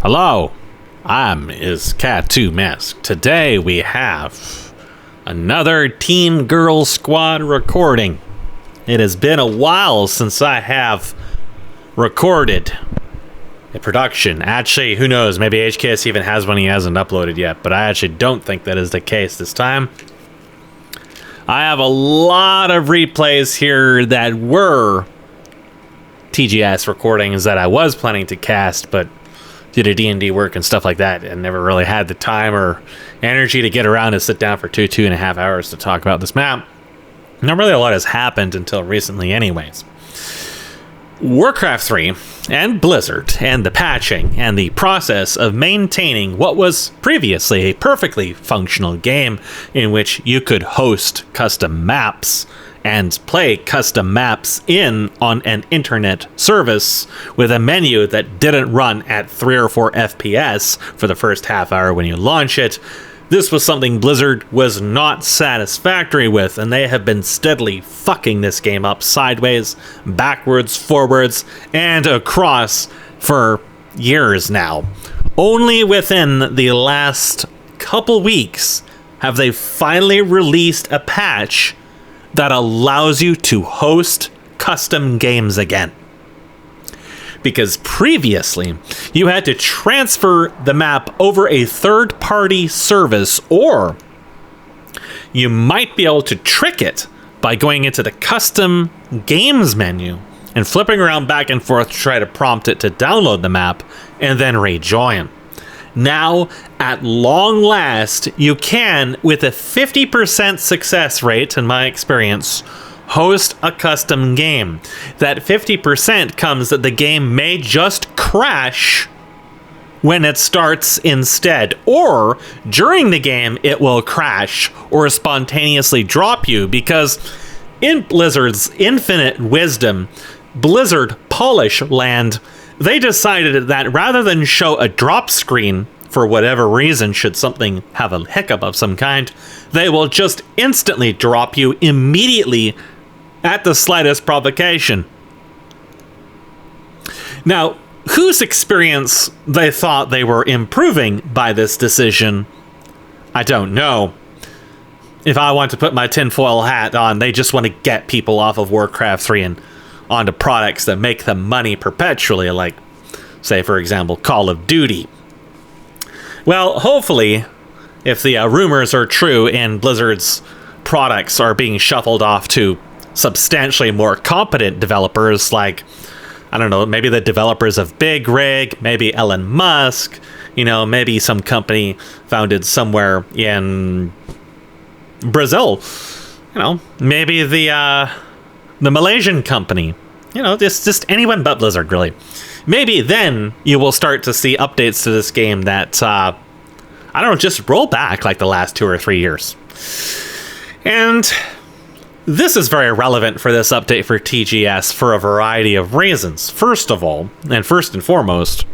Hello, I'm Cat2 Mask. Today we have another Teen Girl Squad recording. It has been a while since I have recorded a production. Actually, who knows, maybe HKS even has one he hasn't uploaded yet, but I actually don't think that is the case this time. I have a lot of replays here that were TGS recordings that I was planning to cast, but due to D&D work and stuff like that, and never really had the time or energy to get around and sit down for 2.5 hours to talk about this map. Not really a lot has happened until recently anyways. Warcraft 3 and Blizzard and the patching and the process of maintaining what was previously a perfectly functional game in which you could host custom maps and play custom maps on an internet service with a menu that didn't run at 3 or 4 FPS for the first half hour when you launch it. This was something Blizzard was not satisfactory with, and they have been steadily fucking this game up sideways, backwards, forwards, and across for years now. Only within the last couple weeks have they finally released a patch that allows you to host custom games again. Because previously, you had to transfer the map over a third-party service, or you might be able to trick it by going into the custom games menu and flipping around back and forth to try to prompt it to download the map and then rejoin. Now, at long last, you can, with a 50% success rate, in my experience, host a custom game. That 50% comes that the game may just crash when it starts instead, or during the game it will crash or spontaneously drop you, because in Blizzard's infinite wisdom, Blizzard Polish Land, they decided that rather than show a drop screen for whatever reason, should something have a hiccup of some kind, they will just instantly drop you immediately at the slightest provocation. Now, whose experience they thought they were improving by this decision, I don't know. If I want to put my tinfoil hat on, they just want to get people off of Warcraft 3 and onto products that make them money perpetually, like, say, for example, Call of Duty. Well, hopefully, if the rumors are true and Blizzard's products are being shuffled off to substantially more competent developers, like, I don't know, maybe the developers of Big Rig, maybe Elon Musk, maybe some company founded somewhere in Brazil, maybe the Malaysian company, just anyone but Blizzard, really. Maybe then you will start to see updates to this game that, just roll back like the last 2 or 3 years. And this is very relevant for this update for TGS for a variety of reasons. First of all, and first and foremost,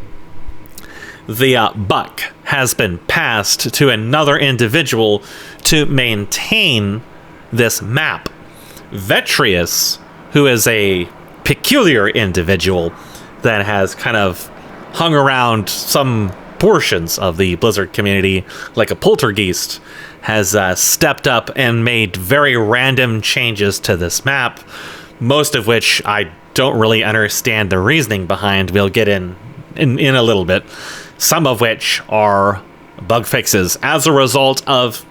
the buck has been passed to another individual to maintain this map. Vetrius, who is a peculiar individual that has kind of hung around some portions of the Blizzard community like a poltergeist, has stepped up and made very random changes to this map, most of which I don't really understand the reasoning behind. We'll get in a little bit. Some of which are bug fixes as a result of,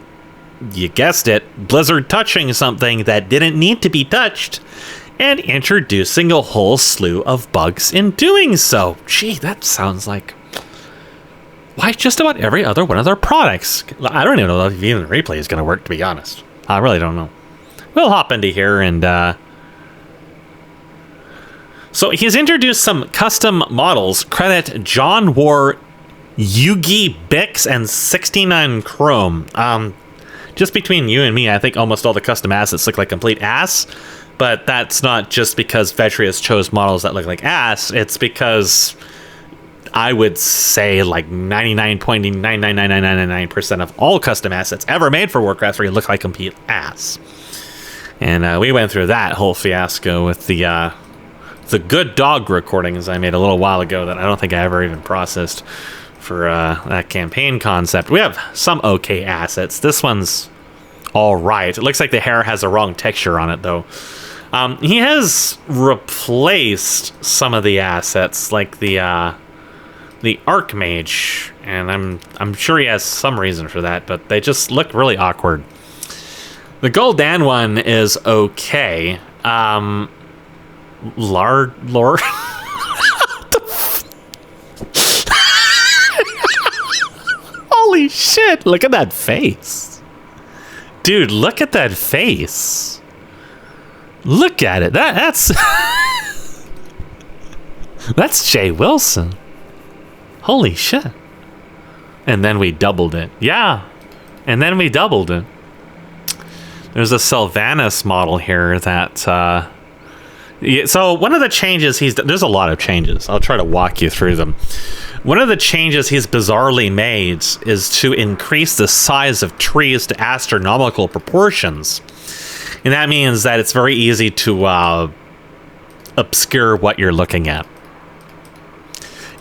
you guessed it, Blizzard touching something that didn't need to be touched and introducing a whole slew of bugs in doing so. Gee, that sounds like just about every other one of their products. I don't even know if even the replay is going to work, to be honest. I really don't know. We'll hop into here and so he's introduced some custom models. Credit John War, Yugi Bix, and 69 Chrome. Just between you and me, I think almost all the custom assets look like complete ass. But that's not just because Vetrius chose models that look like ass. It's because I would say like 99.99999% of all custom assets ever made for Warcraft 3 look like complete ass. And we went through that whole fiasco with the good dog recordings I made a little while ago that I don't think I ever even processed. for that campaign concept. We have some okay assets. This one's all right. It looks like the hair has the wrong texture on it, though. He has replaced some of the assets, like the Archmage, and I'm sure he has some reason for that, but they just look really awkward. The Gul'dan one is okay. Lord. Holy shit! Look at that face, dude. Look at that face. Look at it. That's that's Jay Wilson. Holy shit. And then we doubled it. Yeah. And then we doubled it. There's a Sylvanas model here that so one of the changes there's a lot of changes. I'll try to walk you through them. One of the changes he's bizarrely made is to increase the size of trees to astronomical proportions. And that means that it's very easy to obscure what you're looking at.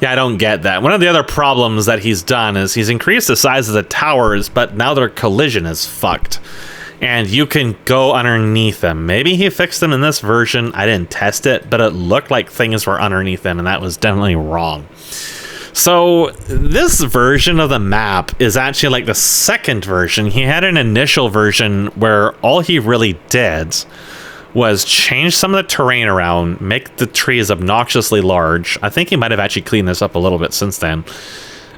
Yeah, I don't get that. One of the other problems that he's done is he's increased the size of the towers, but now their collision is fucked. And you can go underneath them. Maybe he fixed them in this version. I didn't test it, but it looked like things were underneath them, and that was definitely wrong. So this version of the map is actually like the second version. He had an initial version where all he really did was change some of the terrain around, make the trees obnoxiously large. I think he might have actually cleaned this up a little bit since then.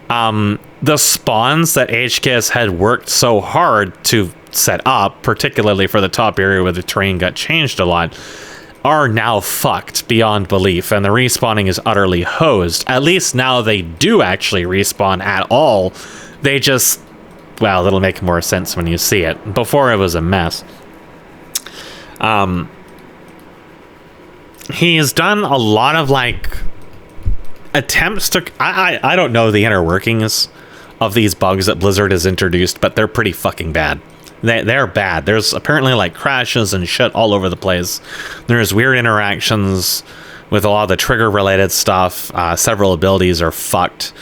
The spawns that HKS had worked so hard to set up, particularly for the top area where the terrain got changed a lot, are now fucked beyond belief, and the respawning is utterly hosed. At least now they do actually respawn at all. They just, well, it'll make more sense when you see it. Before it was a mess. He's done a lot of like attempts to I don't know the inner workings of these bugs that Blizzard has introduced, but they're pretty fucking bad. They're bad. There's apparently like crashes and shit all over the place. There's weird interactions with a lot of the trigger related stuff. Several abilities are fucked.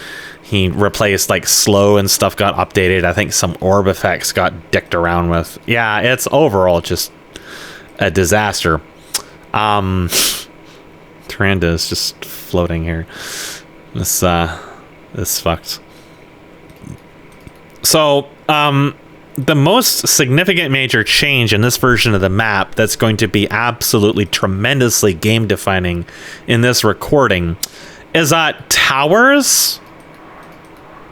He replaced like slow and stuff got updated. I think some orb effects got dicked around with. Yeah, it's overall just a disaster. Tyrande is just floating here. This fucked. So, the most significant major change in this version of the map that's going to be absolutely tremendously game defining in this recording is that towers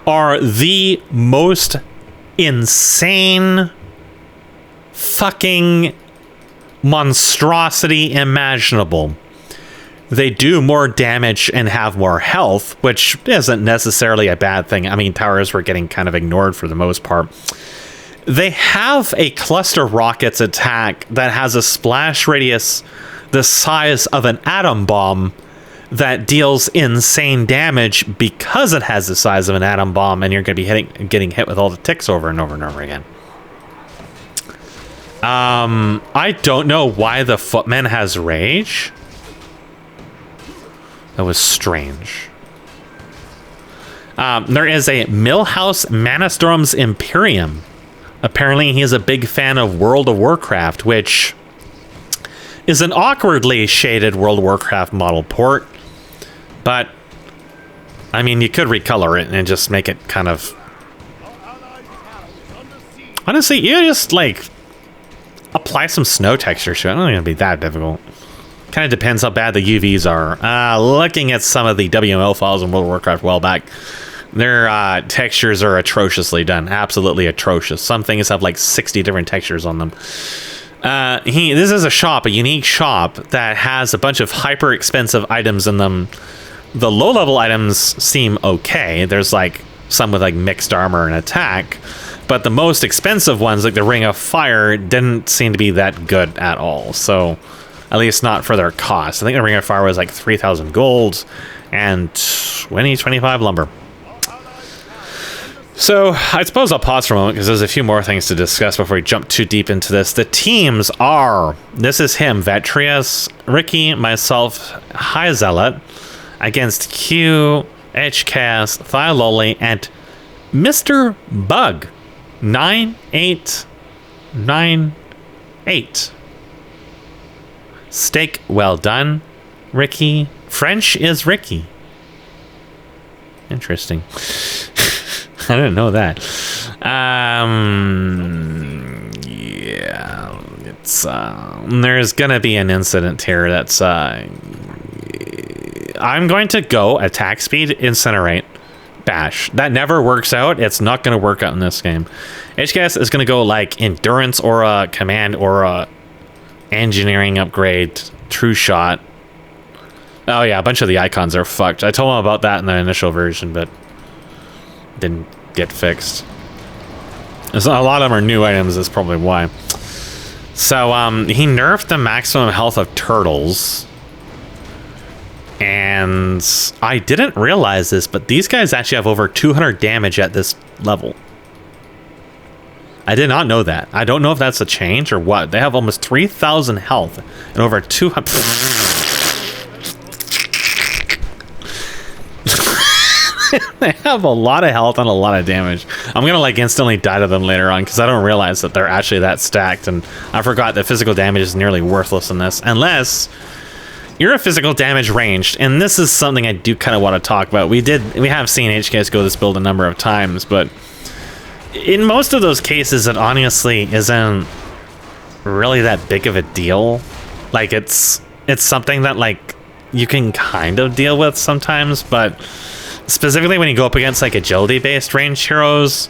are the most insane fucking monstrosity imaginable. They do more damage and have more health, which isn't necessarily a bad thing. I mean, towers were getting kind of ignored for the most part. They have a cluster rockets attack that has a splash radius the size of an atom bomb that deals insane damage because it has the size of an atom bomb, and you're going to be getting hit with all the ticks over and over and over again. I don't know why the Footman has rage. That was strange. There is a Millhouse Manastorm's Imperium. Apparently, he is a big fan of World of Warcraft, which is an awkwardly shaded World of Warcraft model port. But, I mean, you could recolor it and just make it kind of... Honestly, you just, like, apply some snow texture to it. I don't think it'd be that difficult. Kind of depends how bad the UVs are. Looking at some of the WML files in World of Warcraft a while back, their textures are atrociously done. Absolutely atrocious. Some things have like 60 different textures on them. This is a shop, a unique shop that has a bunch of hyper expensive items in them. The low level items seem okay. There's like some with like mixed armor and attack, but the most expensive ones, like the Ring of Fire, didn't seem to be that good at all. So, at least not for their cost. I think the Ring of Fire was like 3,000 gold and 25 lumber. So, I suppose I'll pause for a moment because there's a few more things to discuss before we jump too deep into this. The teams are, this is him, Vetrius, Ricky, myself, High Zealot, against Q, HCAS, Thyloli, and Mr. Bug 9898. Steak well done, Ricky. French is Ricky. Interesting. I didn't know that. Yeah, it's there's gonna be an incident here that's I'm going to go attack speed, incinerate, bash. That never works out. It's not gonna work out in this game. HCAS is gonna go like endurance or a command or a engineering upgrade, true shot. Oh yeah, a bunch of the icons are fucked. I told him about that in the initial version, but didn't get fixed. A lot of them are new items, that's probably why. So he nerfed the maximum health of turtles. And I didn't realize this, but these guys actually have over 200 damage at this level. I did not know that. I don't know if that's a change or what. They have almost 3,000 health and over 200... They have a lot of health and a lot of damage. I'm gonna like instantly die to them later on because I don't realize that they're actually that stacked, and I forgot that physical damage is nearly worthless in this unless you're a physical damage ranged, and this is something I do kind of want to talk about. We have seen HKS go this build a number of times, but in most of those cases it honestly isn't really that big of a deal. Like it's something that like you can kind of deal with sometimes, but specifically when you go up against like agility based ranged heroes,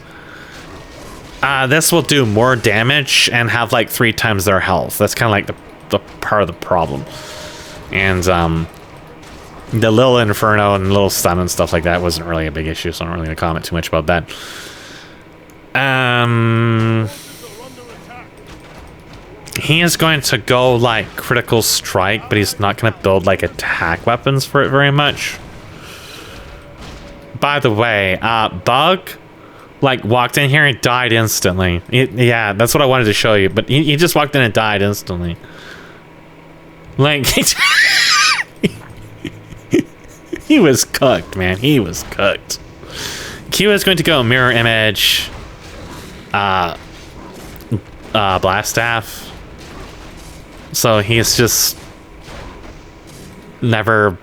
this will do more damage and have like 3 times their health. That's kind of like the part of the problem. And the little inferno and little stun and stuff like that wasn't really a big issue, so I'm not really gonna comment too much about that. He is going to go like critical strike, but he's not gonna build like attack weapons for it very much. By the way, Bug like walked in here and died instantly. Yeah, that's what I wanted to show you, but he just walked in and died instantly. Like he was cooked, man. He was cooked. Q is going to go mirror image, blast staff. So he's just never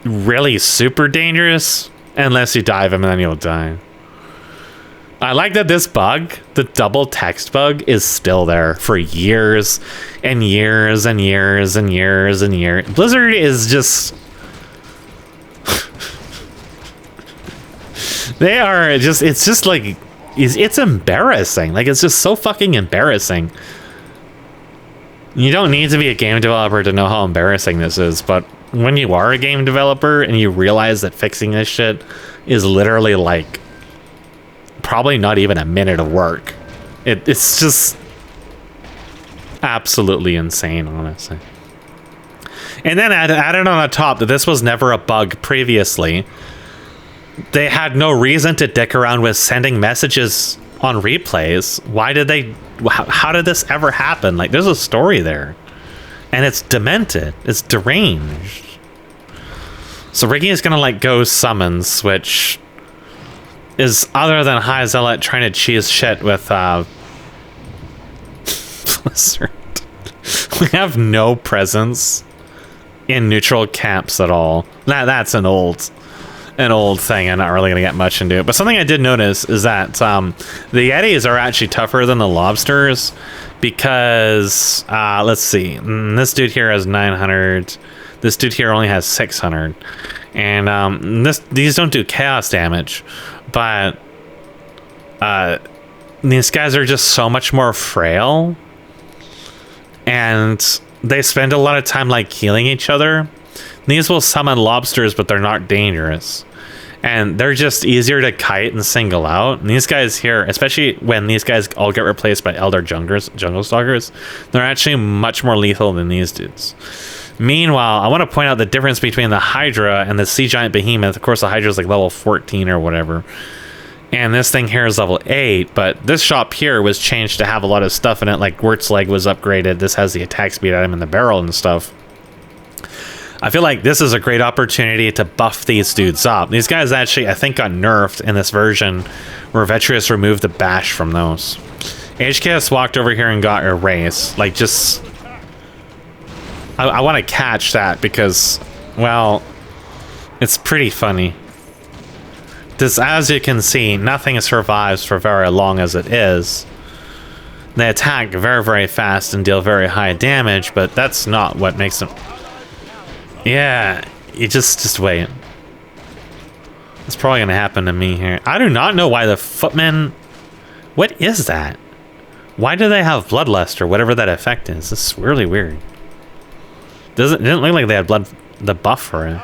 really super dangerous unless you dive him and then he'll die. I like that this bug, the double text bug, is still there for years and years and years and years and years. Blizzard is just... they are just... it's just like... it's embarrassing. Like, it's just so fucking embarrassing. You don't need to be a game developer to know how embarrassing this is, but when you are a game developer and you realize that fixing this shit is literally like... probably not even a minute of work. It's just absolutely insane, honestly. And then added on the top that this was never a bug previously. They had no reason to dick around with sending messages on replays. Why did they... how did this ever happen? Like, there's a story there. And it's demented. It's deranged. So Ricky is gonna like go summons, which... is other than High Zealot trying to cheese shit with Blizzard. We have no presence in neutral camps at all. That's an old thing. I'm not really gonna get much into it. But something I did notice is that the Yetis are actually tougher than the lobsters because let's see. This dude here has 900. This dude here only has 600. And these don't do chaos damage. But these guys are just so much more frail, and they spend a lot of time like healing each other. These will summon lobsters, but they're not dangerous, and they're just easier to kite and single out. And these guys here, especially when these guys all get replaced by elder jungle stalkers, they're actually much more lethal than these dudes. Meanwhile, I want to point out the difference between the Hydra and the Sea Giant Behemoth. Of course, the Hydra is like level 14 or whatever. And this thing here is level 8. But this shop here was changed to have a lot of stuff in it. Like Wirt's leg was upgraded. This has the attack speed item in the barrel and stuff. I feel like this is a great opportunity to buff these dudes up. These guys actually, I think, got nerfed in this version where Vetrius removed the bash from those. HKS walked over here and got erased. Like, just... I want to catch that because, well, it's pretty funny. This, as you can see, nothing survives for very long as it is. They attack very, very fast and deal very high damage, but that's not what makes them... Yeah, you just wait. It's probably gonna happen to me here. I do not know why the footmen... What is that? Why do they have bloodlust or whatever that effect is? This is really weird. It didn't look like they had the buff for it.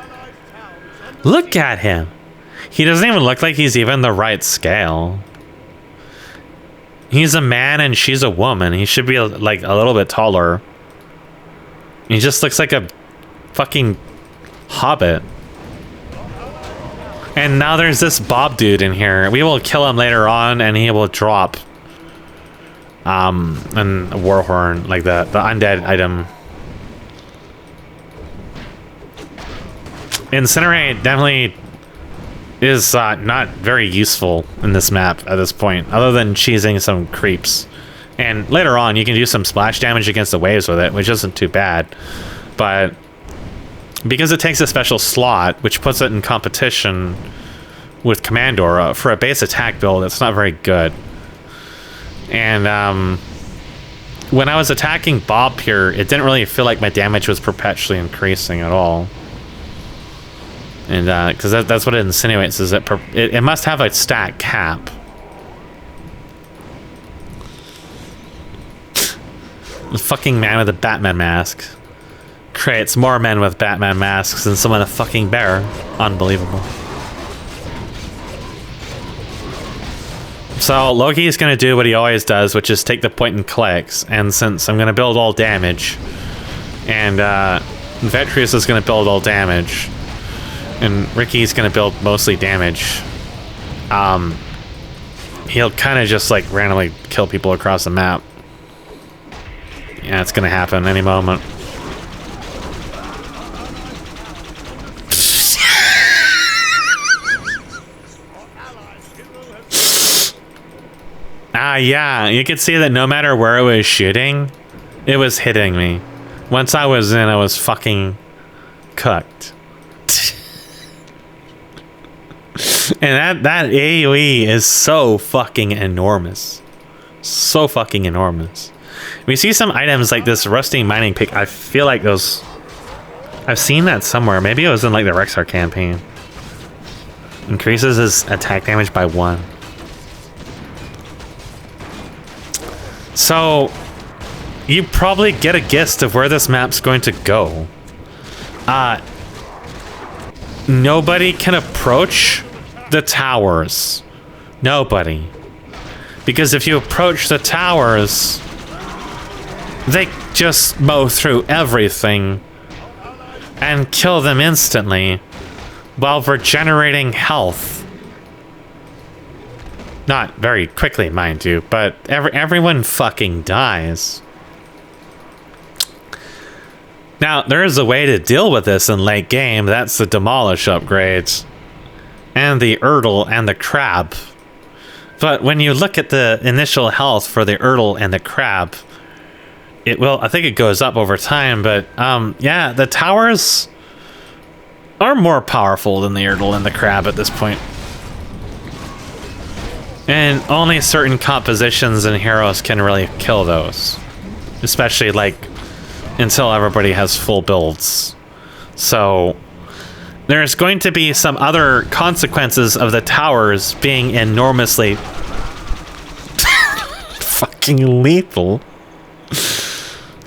Look at him. He doesn't even look like he's even the right scale. He's a man and she's a woman. He should be like a little bit taller. He just looks like a fucking hobbit. And now there's this Bob dude in here. We will kill him later on and he will drop an Warhorn, like the undead item. Incinerate definitely is not very useful in this map at this point, other than cheesing some creeps. And later on, you can do some splash damage against the waves with it, which isn't too bad. But because it takes a special slot, which puts it in competition with Commandor for a base attack build, it's not very good. And when I was attacking Bob here, it didn't really feel like my damage was perpetually increasing at all. And because that's what it insinuates, is that it must have a stat cap. The fucking man with the Batman mask creates more men with Batman masks than someone a fucking bear. Unbelievable. So Loki is going to do what he always does, which is take the point and clicks. And since I'm going to build all damage, and Vetrius is going to build all damage, and Ricky's gonna build mostly damage, he'll kind of just like randomly kill people across the map. Yeah, it's gonna happen any moment. Yeah, you could see that no matter where it was shooting, it was hitting me. Once I was in, I was fucking cooked. And that AoE is so fucking enormous. So fucking enormous. We see some items like this rusting mining pick. I feel like those... I've seen that somewhere. Maybe it was in like the Rexar campaign. Increases his attack damage by 1. So, you probably get a gist of where this map's going to go. Nobody can approach the towers. Nobody. Because if you approach the towers, they just mow through everything and kill them instantly while regenerating health. Not very quickly, mind you, but everyone fucking dies. Now, there is a way to deal with this in late game. That's the Demolish upgrades. And the Erdl and the Crab. But when you look at the initial health for the Erdl and the Crab, it will, I think it goes up over time, but yeah, the towers are more powerful than the Erdl and the Crab at this point. And only certain compositions and heroes can really kill those. Especially like until everybody has full builds. So there's going to be some other consequences of the towers being enormously fucking lethal.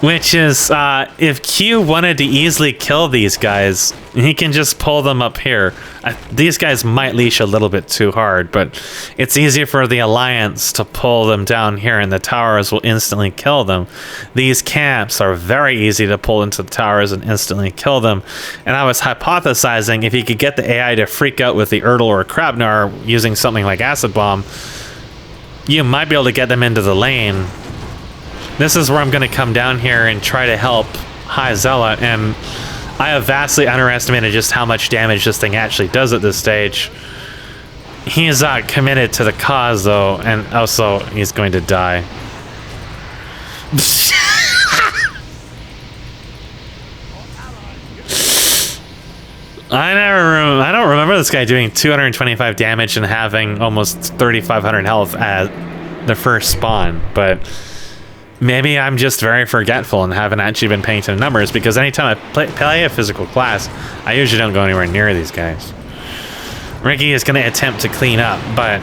Which is, if Q wanted to easily kill these guys, he can just pull them up here. These guys might leash a little bit too hard, but it's easier for the Alliance to pull them down here, and the towers will instantly kill them. These camps are very easy to pull into the towers and instantly kill them. And I was hypothesizing if you could get the AI to freak out with the Erdl or Krabnar using something like Acid Bomb, you might be able to get them into the lane. This is where I'm going to come down here and try to help High Zealot, and I have vastly underestimated just how much damage this thing actually does at this stage. He's not committed to the cause, though, and also he's going to die. I don't remember this guy doing 225 damage and having almost 3,500 health at the first spawn, but maybe I'm just very forgetful and haven't actually been paying attention to numbers, because anytime I play a physical class, I usually don't go anywhere near these guys. Ricky is going to attempt to clean up, but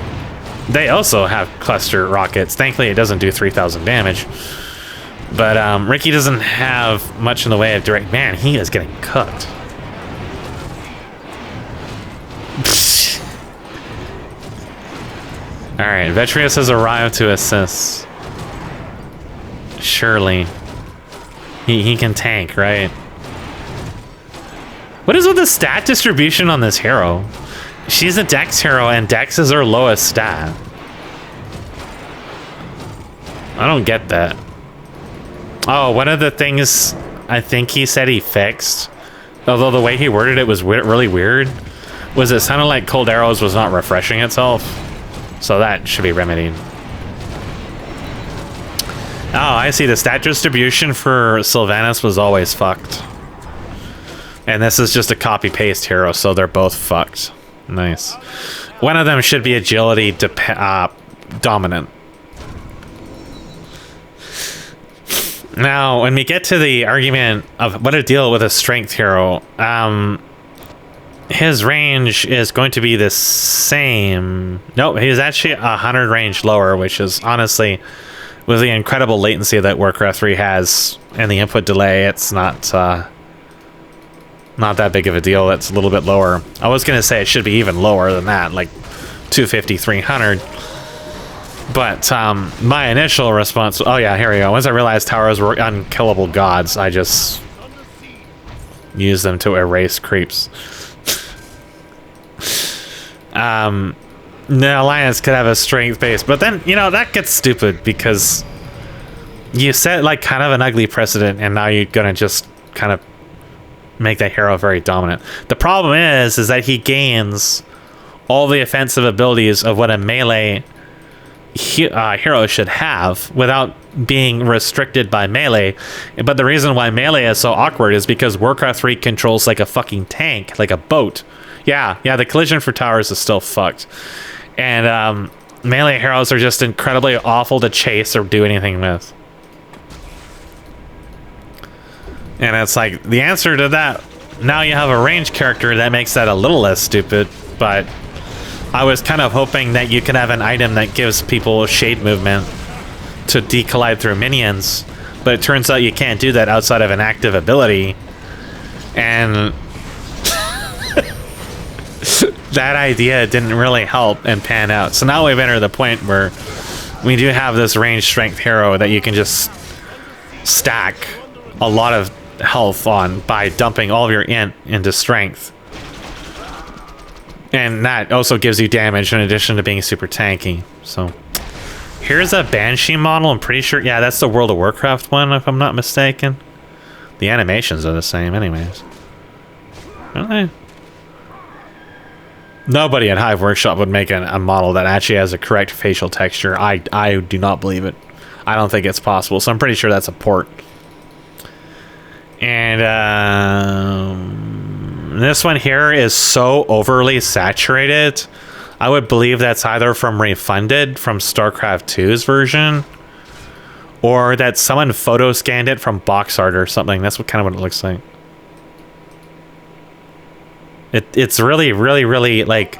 they also have cluster rockets. Thankfully, it doesn't do 3,000 damage. But Ricky doesn't have much in the way of direct... Man, he is getting cooked. Alright, Vetrius has arrived to assist. Surely. He can tank, right? What is with the stat distribution on this hero? She's a Dex hero, and Dex is her lowest stat. I don't get that. Oh, one of the things I think he said he fixed, although the way he worded it was really weird, was it sounded like Cold Arrows was not refreshing itself. So that should be remedied. Oh, I see. The stat distribution for Sylvanas was always fucked. And this is just a copy-paste hero, so they're both fucked. Nice. One of them should be agility dominant. Now, when we get to the argument of what to deal with a strength hero, his range is going to be the same. Nope, he's actually 100 range lower, which is honestly, with the incredible latency that Warcraft 3 has and the input delay, it's not that big of a deal. It's a little bit lower. I was going to say it should be even lower than that, like 250, 300. But my initial response... Oh yeah, here we go. Once I realized towers were unkillable gods, I just used them to erase creeps. The Alliance could have a strength base, but then, you know, that gets stupid because you set like kind of an ugly precedent, and now you're gonna just kind of make that hero very dominant. The problem is that he gains all the offensive abilities of what a melee hero should have without being restricted by melee. But the reason why melee is so awkward is because Warcraft 3 controls like a fucking tank, like a boat. Yeah, the collision for towers is still fucked. And melee heroes are just incredibly awful to chase or do anything with. And it's like, the answer to that, now you have a ranged character that makes that a little less stupid, but I was kind of hoping that you could have an item that gives people shade movement to decollide through minions, but it turns out you can't do that outside of an active ability. And that idea didn't really help and pan out. So now we've entered the point where we do have this range strength hero that you can just stack a lot of health on by dumping all of your int into strength. And that also gives you damage in addition to being super tanky. So here's a Banshee model. I'm pretty sure, yeah, that's the World of Warcraft one, if I'm not mistaken. The animations are the same anyways. Really? Nobody at Hive Workshop would make a model that actually has a correct facial texture. I do not believe it. I don't think it's possible, so I'm pretty sure that's a port. And this one here is so overly saturated. I would believe that's either from Refunded from StarCraft 2's version, or that someone photo scanned it from box art or something. That's kind of what it looks like. It's really like,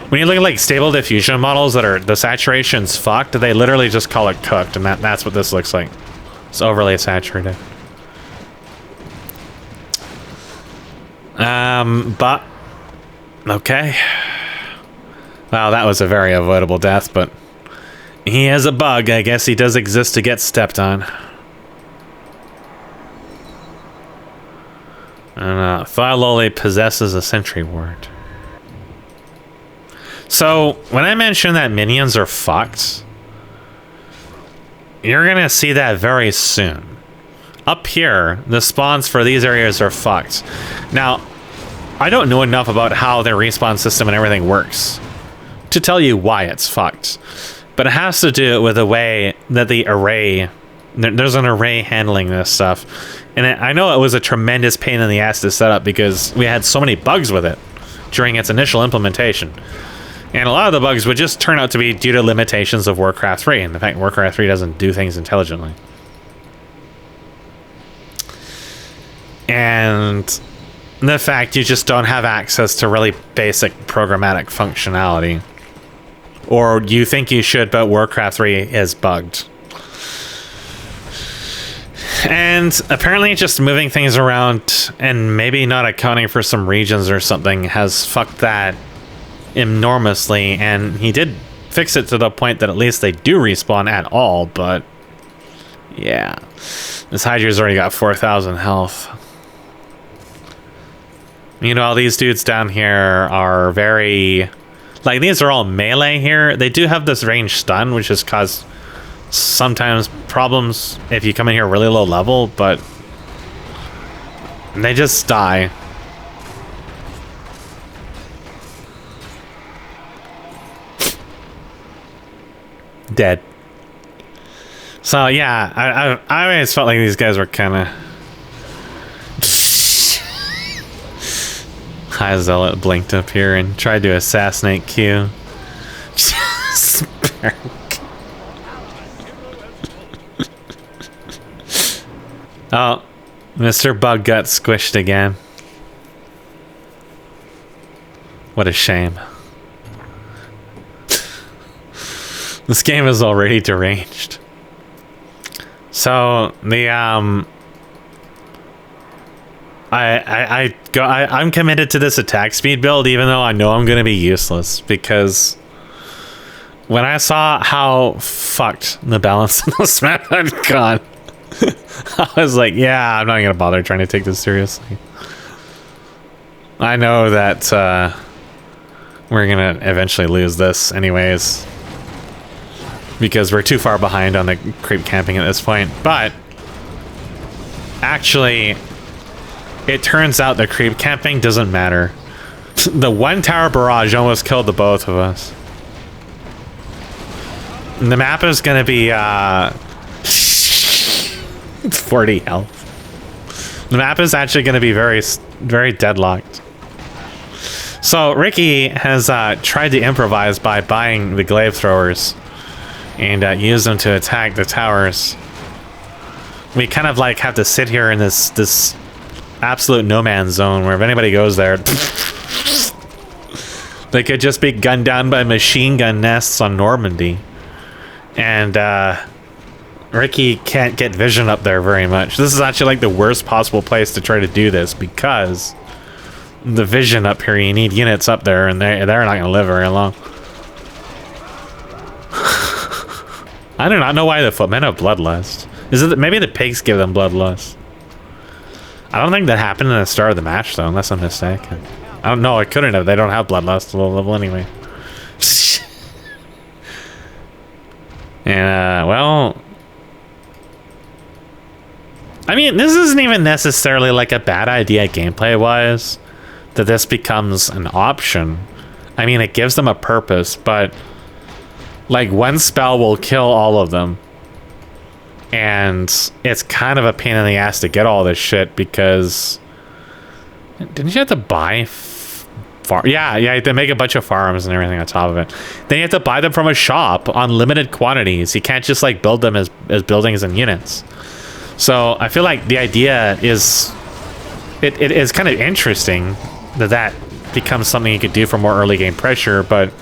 when you look at like stable diffusion models that are, the saturation's fucked, they literally just call it cooked, and that's what this looks like. It's overly saturated. But okay. Wow, that was a very avoidable death, but he has a bug. I guess he does exist to get stepped on. And Thaloli possesses a sentry ward. So when I mentioned that minions are fucked, you're gonna see that very soon. up here, the spawns for these areas are fucked. Now, I don't know enough about how their respawn system and everything works to tell you why it's fucked. But it has to do with the way that the array, there's an array handling this stuff. And I know it was a tremendous pain in the ass to set up because we had so many bugs with it during its initial implementation. And a lot of the bugs would just turn out to be due to limitations of Warcraft 3. And the fact Warcraft 3 doesn't do things intelligently. And the fact you just don't have access to really basic programmatic functionality. Or you think you should, but Warcraft 3 is bugged. And apparently just moving things around and maybe not accounting for some regions or something has fucked that enormously. And he did fix it to the point that at least they do respawn at all, but yeah. This Hydra's already got 4,000 health. Meanwhile, these dudes down here are very... Like, these are all melee here. They do have this range stun, which has caused sometimes problems if you come in here really low level, but they just die. Dead. So, yeah, I always felt like these guys were kind of... High Zealot blinked up here and tried to assassinate Q. Oh, Mr. Bug got squished again. What a shame. This game is already deranged. So the I'm committed to this attack speed build, even though I know I'm going to be useless, because when I saw how fucked the balance of this map had gone, I was like, yeah, I'm not going to bother trying to take this seriously. I know that we're going to eventually lose this anyways, because we're too far behind on the creep camping at this point, but actually... It turns out the creep camping doesn't matter. The one tower barrage almost killed the both of us. And the map is going to be 40 health. The map is actually going to be very, very deadlocked. So Ricky has tried to improvise by buying the glaive throwers and use them to attack the towers. We kind of like have to sit here in this absolute no man's zone where if anybody goes there, they could just be gunned down by machine gun nests on Normandy. And Ricky can't get vision up there very much. This is actually like the worst possible place to try to do this, because the vision up here, you need units up there, and they're not going to live very long. I do not know why the footmen have bloodlust. Is it that maybe the pigs give them bloodlust? I don't think that happened in the start of the match, though, unless I'm mistaken. I don't know. It couldn't have. They don't have bloodlust at low level anyway. And, well... I mean, this isn't even necessarily like a bad idea gameplay-wise, that this becomes an option. I mean, it gives them a purpose, but... Like, one spell will kill all of them. And it's kind of a pain in the ass to get all this shit, because... Didn't you have to buy... Yeah, you have to make a bunch of farms and everything on top of it. Then you have to buy them from a shop on limited quantities. You can't just, like, build them as buildings and units. So, I feel like the idea is... It is kind of interesting that becomes something you could do for more early game pressure, but...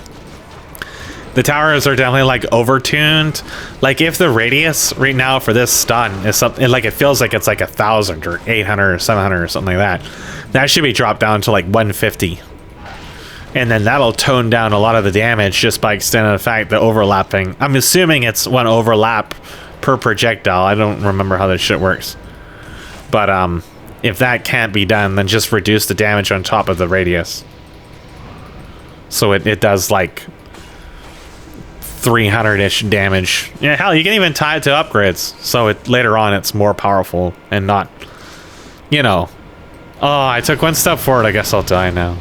The towers are definitely like overtuned. Like if the radius right now for this stun is something like, it feels like it's like 1,000 or 800 or 700 or something like that. That should be dropped down to like 150. And then that'll tone down a lot of the damage just by extent of the fact that overlapping. I'm assuming it's one overlap per projectile. I don't remember how this shit works. But if that can't be done, then just reduce the damage on top of the radius. So it does like 300-ish damage. Yeah, hell, you can even tie it to upgrades, so later on it's more powerful and not, you know. Oh, I took one step forward. I guess I'll die now.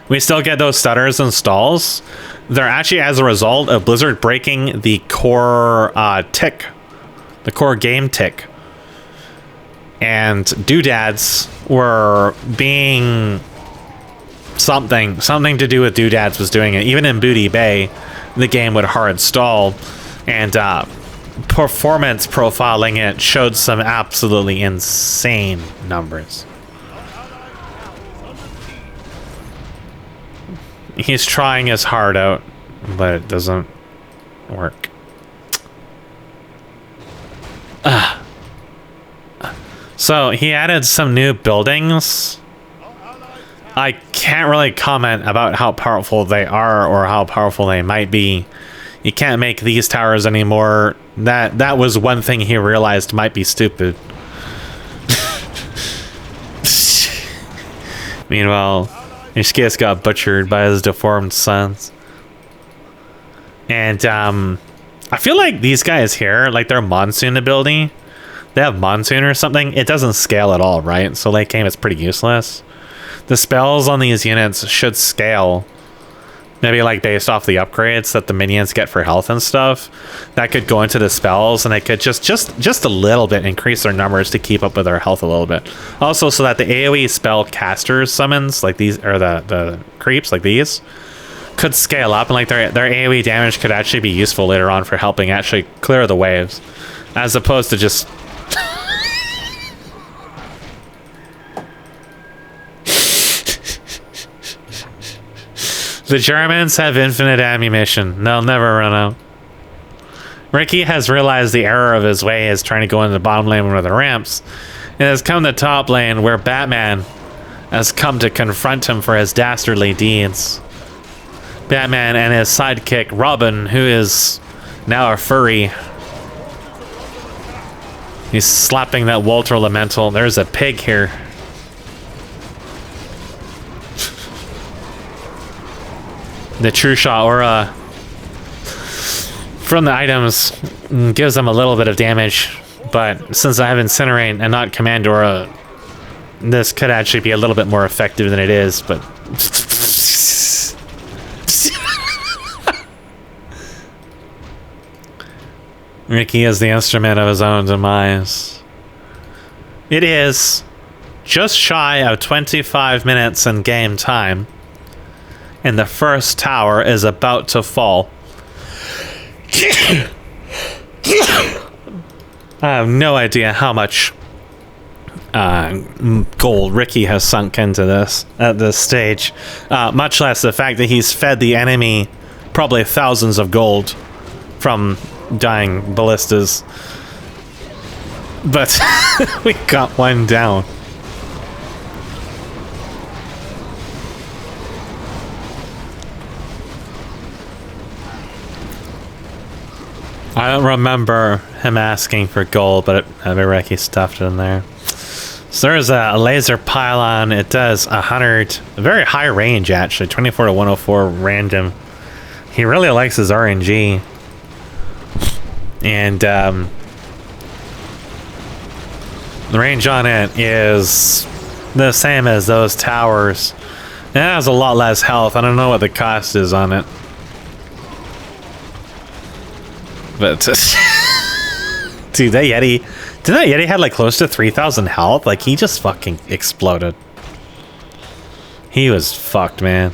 We still get those stutters and stalls. They're actually as a result of Blizzard breaking the core tick, the core game tick. And doodads were being something to do with doodads was doing it. Even in Booty Bay, the game would hard stall, and performance profiling it showed some absolutely insane numbers. He's trying his heart out, but it doesn't work. So he added some new buildings. I can't really comment about how powerful they are or how powerful they might be. You can't make these towers anymore. That was one thing he realized might be stupid. Meanwhile, Ishkias got butchered by his deformed sons. And I feel like these guys here, like their monsoon ability, they have monsoon or something. It doesn't scale at all, right? So late game is pretty useless. The spells on these units should scale, maybe like based off the upgrades that the minions get for health and stuff. That could go into the spells, and they could just a little bit increase their numbers to keep up with their health a little bit. Also, so that the AoE spell casters summons like these, or the creeps like these, could scale up, and like their AoE damage could actually be useful later on for helping actually clear the waves, as opposed to just. The Germans have infinite ammunition. They'll never run out. Ricky has realized the error of his way is trying to go into the bottom lane with the ramps, and has come to top lane where Batman has come to confront him for his dastardly deeds. Batman and his sidekick Robin, who is now a furry. He's slapping that Walter Elemental. There's a pig here. The True Shot aura from the items gives them a little bit of damage, but since I have Incinerate and not Command Aura, this could actually be a little bit more effective than it is, but... Ricky is the instrument of his own demise. It is just shy of 25 minutes in game time, and the first tower is about to fall. I have no idea how much gold Ricky has sunk into this at this stage, much less the fact that he's fed the enemy probably thousands of gold from dying ballistas. But we got one down. I don't remember him asking for gold, but Ricky stuffed it in there. So there's a laser pylon. It does 100, very high range actually, 24 to 104 random. He really likes his RNG. And the range on it is the same as those towers. It has a lot less health. I don't know what the cost is on it. But dude, that Yeti had like close to 3,000 health. Like he just fucking exploded. He was fucked, man.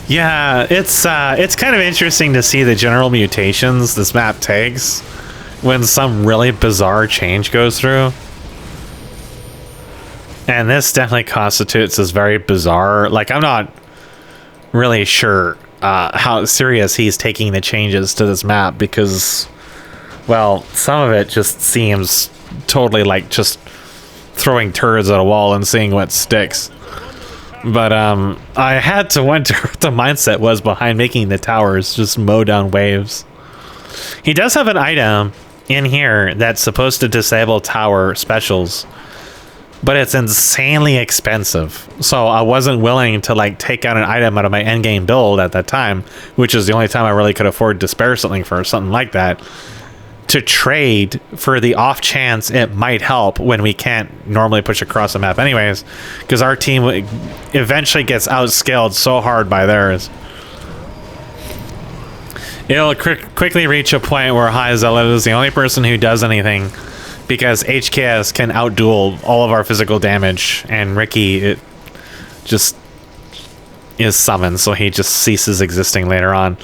Yeah, it's kind of interesting to see the general mutations this map takes when some really bizarre change goes through. And this definitely constitutes as very bizarre. Like, I'm not really sure how serious he's taking the changes to this map because, well, some of it just seems totally like just throwing turds at a wall and seeing what sticks. But I had to wonder what the mindset was behind making the towers just mow down waves. He does have an item in here that's supposed to disable tower specials, but it's insanely expensive. So I wasn't willing to like take out an item out of my endgame build at that time, which is the only time I really could afford to spare something for something like that, to trade for the off chance it might help when we can't normally push across the map anyways, because our team eventually gets outscaled so hard by theirs. It'll quickly reach a point where High Zealot is the only person who does anything, because HKS can outduel all of our physical damage, and Ricky it just is summoned, so he just ceases existing later on.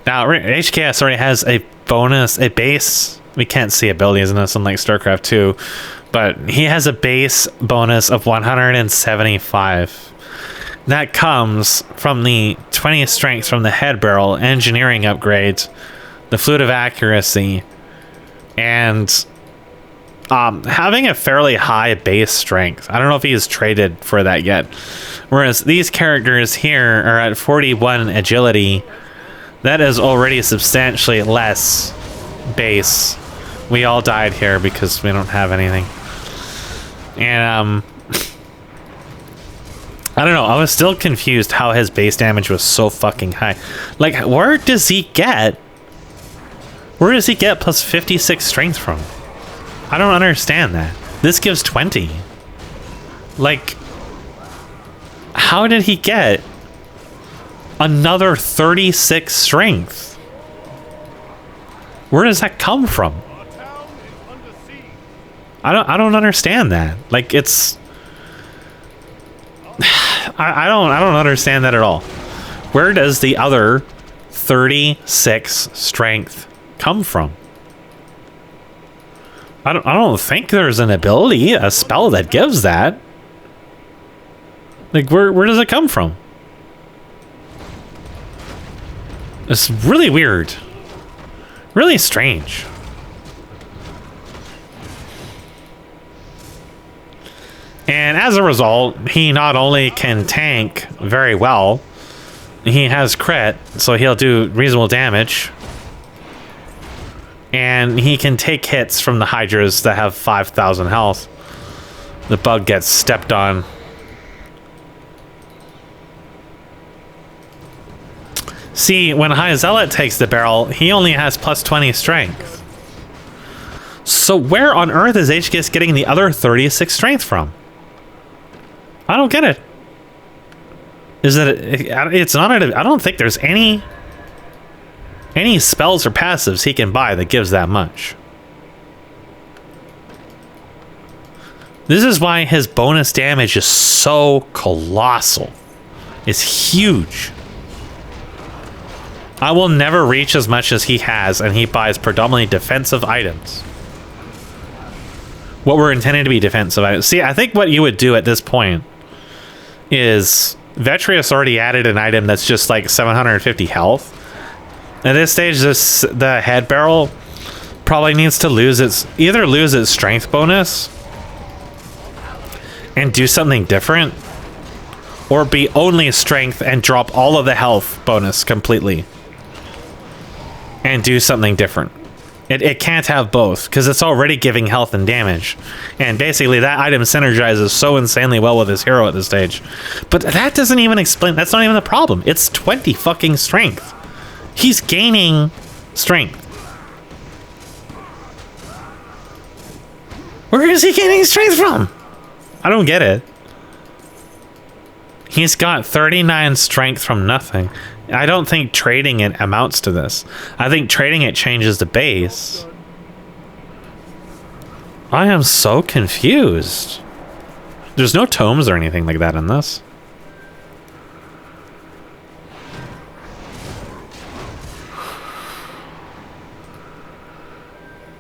Now, HKS already has a bonus, a base. We can't see abilities in this, unlike StarCraft 2, but he has a base bonus of 175. That comes from the 20 strength from the head barrel, engineering upgrades, the flute of accuracy, and having a fairly high base strength. I don't know if he's traded for that yet. Whereas these characters here are at 41 agility. That is already substantially less base. We all died here because we don't have anything. And I don't know, I was still confused how his base damage was so fucking high. Like, where does he get plus 56 strength from? I don't understand that. This gives 20. Like, how did he get another 36 strength? Where does that come from? I don't understand that. Like, it's I don't understand that at all. Where does the other 36 strength come from? I don't think there's an ability, a spell that gives that. Like, where does it come from? It's really weird. Really strange. And as a result, he not only can tank very well, he has crit, so he'll do reasonable damage. And he can take hits from the Hydras that have 5,000 health. The bug gets stepped on. See, when High Zealot takes the barrel, he only has plus 20 strength. So where on earth is HKS getting the other 36 strength from? I don't get it. Is it? It's not. I don't think there's any spells or passives he can buy that gives that much. This is why his bonus damage is so colossal. It's huge. I will never reach as much as he has, and he buys predominantly defensive items. What were intended to be defensive items. See, I think what you would do at this point is Vetrius already added an item that's just like 750 health. At this stage, the head barrel probably needs to either lose its strength bonus and do something different, or be only strength and drop all of the health bonus completely and do something different. It can't have both, because it's already giving health and damage. And basically that item synergizes so insanely well with his hero at this stage. But that doesn't even explain, that's not even the problem. It's 20 fucking strength. He's gaining strength. Where is he gaining strength from? I don't get it. He's got 39 strength from nothing. I don't think trading it amounts to this. I think trading it changes the base. I am so confused. There's no tomes or anything like that in this.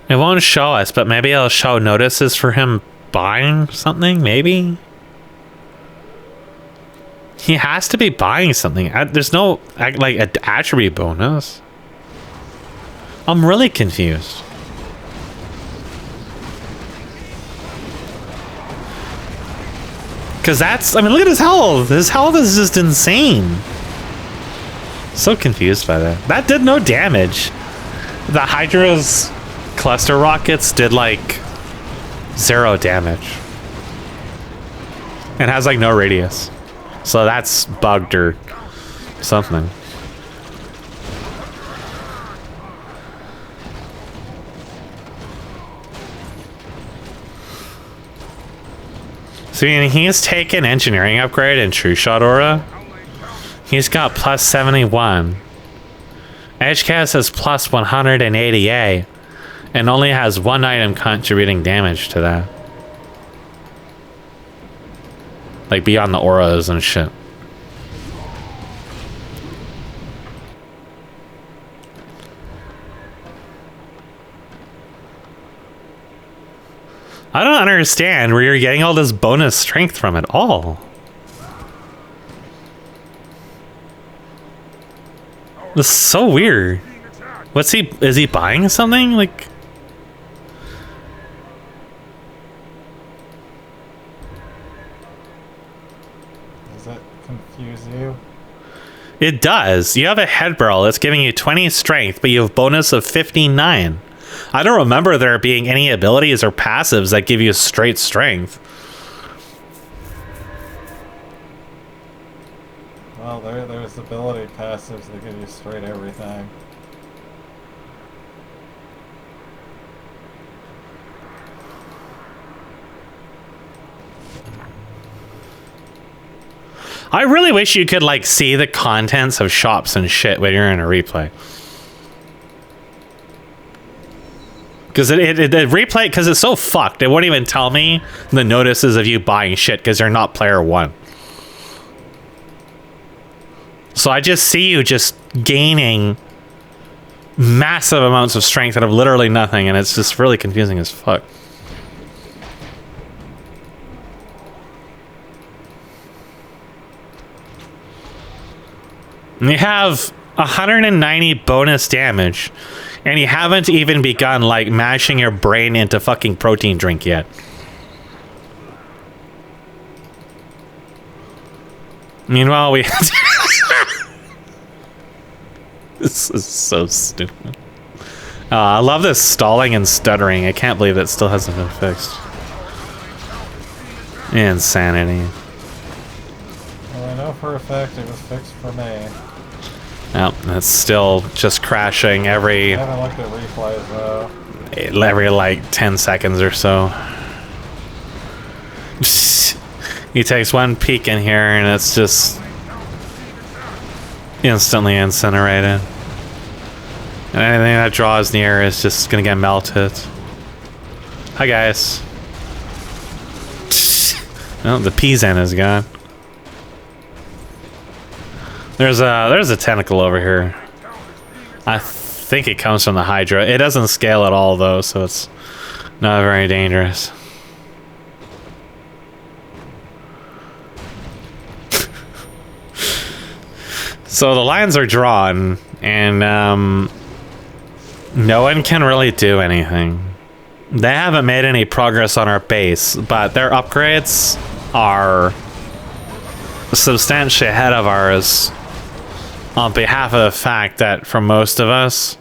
It won't show us, but maybe it'll show notices for him buying something, maybe? He has to be buying something. There's no, like, an attribute bonus. I'm really confused. Because that's, I mean, look at his health. His health is just insane. So confused by that. That did no damage. The Hydra's cluster rockets did like 0 damage. It has like no radius. So that's bugged or something. So he's taken engineering upgrade and true shot aura. He's got plus 71. Edgecast has plus 188 and only has 1 item contributing damage to that. Like beyond the auras and shit. I don't understand where you're getting all this bonus strength from at all. This is so weird. What's he, is he buying something? Like... Does that confuse you? It does. You have a head barrel that's giving you 20 strength, but you have bonus of 59. I don't remember there being any abilities or passives that give you straight strength. Well, there's ability passives that give you straight everything. I really wish you could like see the contents of shops and shit when you're in a replay. Because the replay, because it's so fucked, it won't even tell me the notices of you buying shit because you're not player 1. So I just see you just gaining massive amounts of strength out of literally nothing, and it's just really confusing as fuck. And you have 190 bonus damage, and you haven't even begun like mashing your brain into fucking protein drink yet. Meanwhile, we... This is so stupid. I love this stalling and stuttering. I can't believe it still hasn't been fixed. Insanity. Well, I know for a fact it was fixed for me. Nope, it's still just crashing every... I haven't looked at replays though. Every like 10 seconds or so. He takes one peek in here and it's just instantly incinerated. And anything that draws near is just gonna get melted. Hi guys. Oh, the P-Zen is gone. There's a tentacle over here. I think it comes from the Hydra. It doesn't scale at all though, so it's not very dangerous. So the lines are drawn, and no one can really do anything. They haven't made any progress on our base, but their upgrades are substantially ahead of ours on behalf of the fact that for most of us,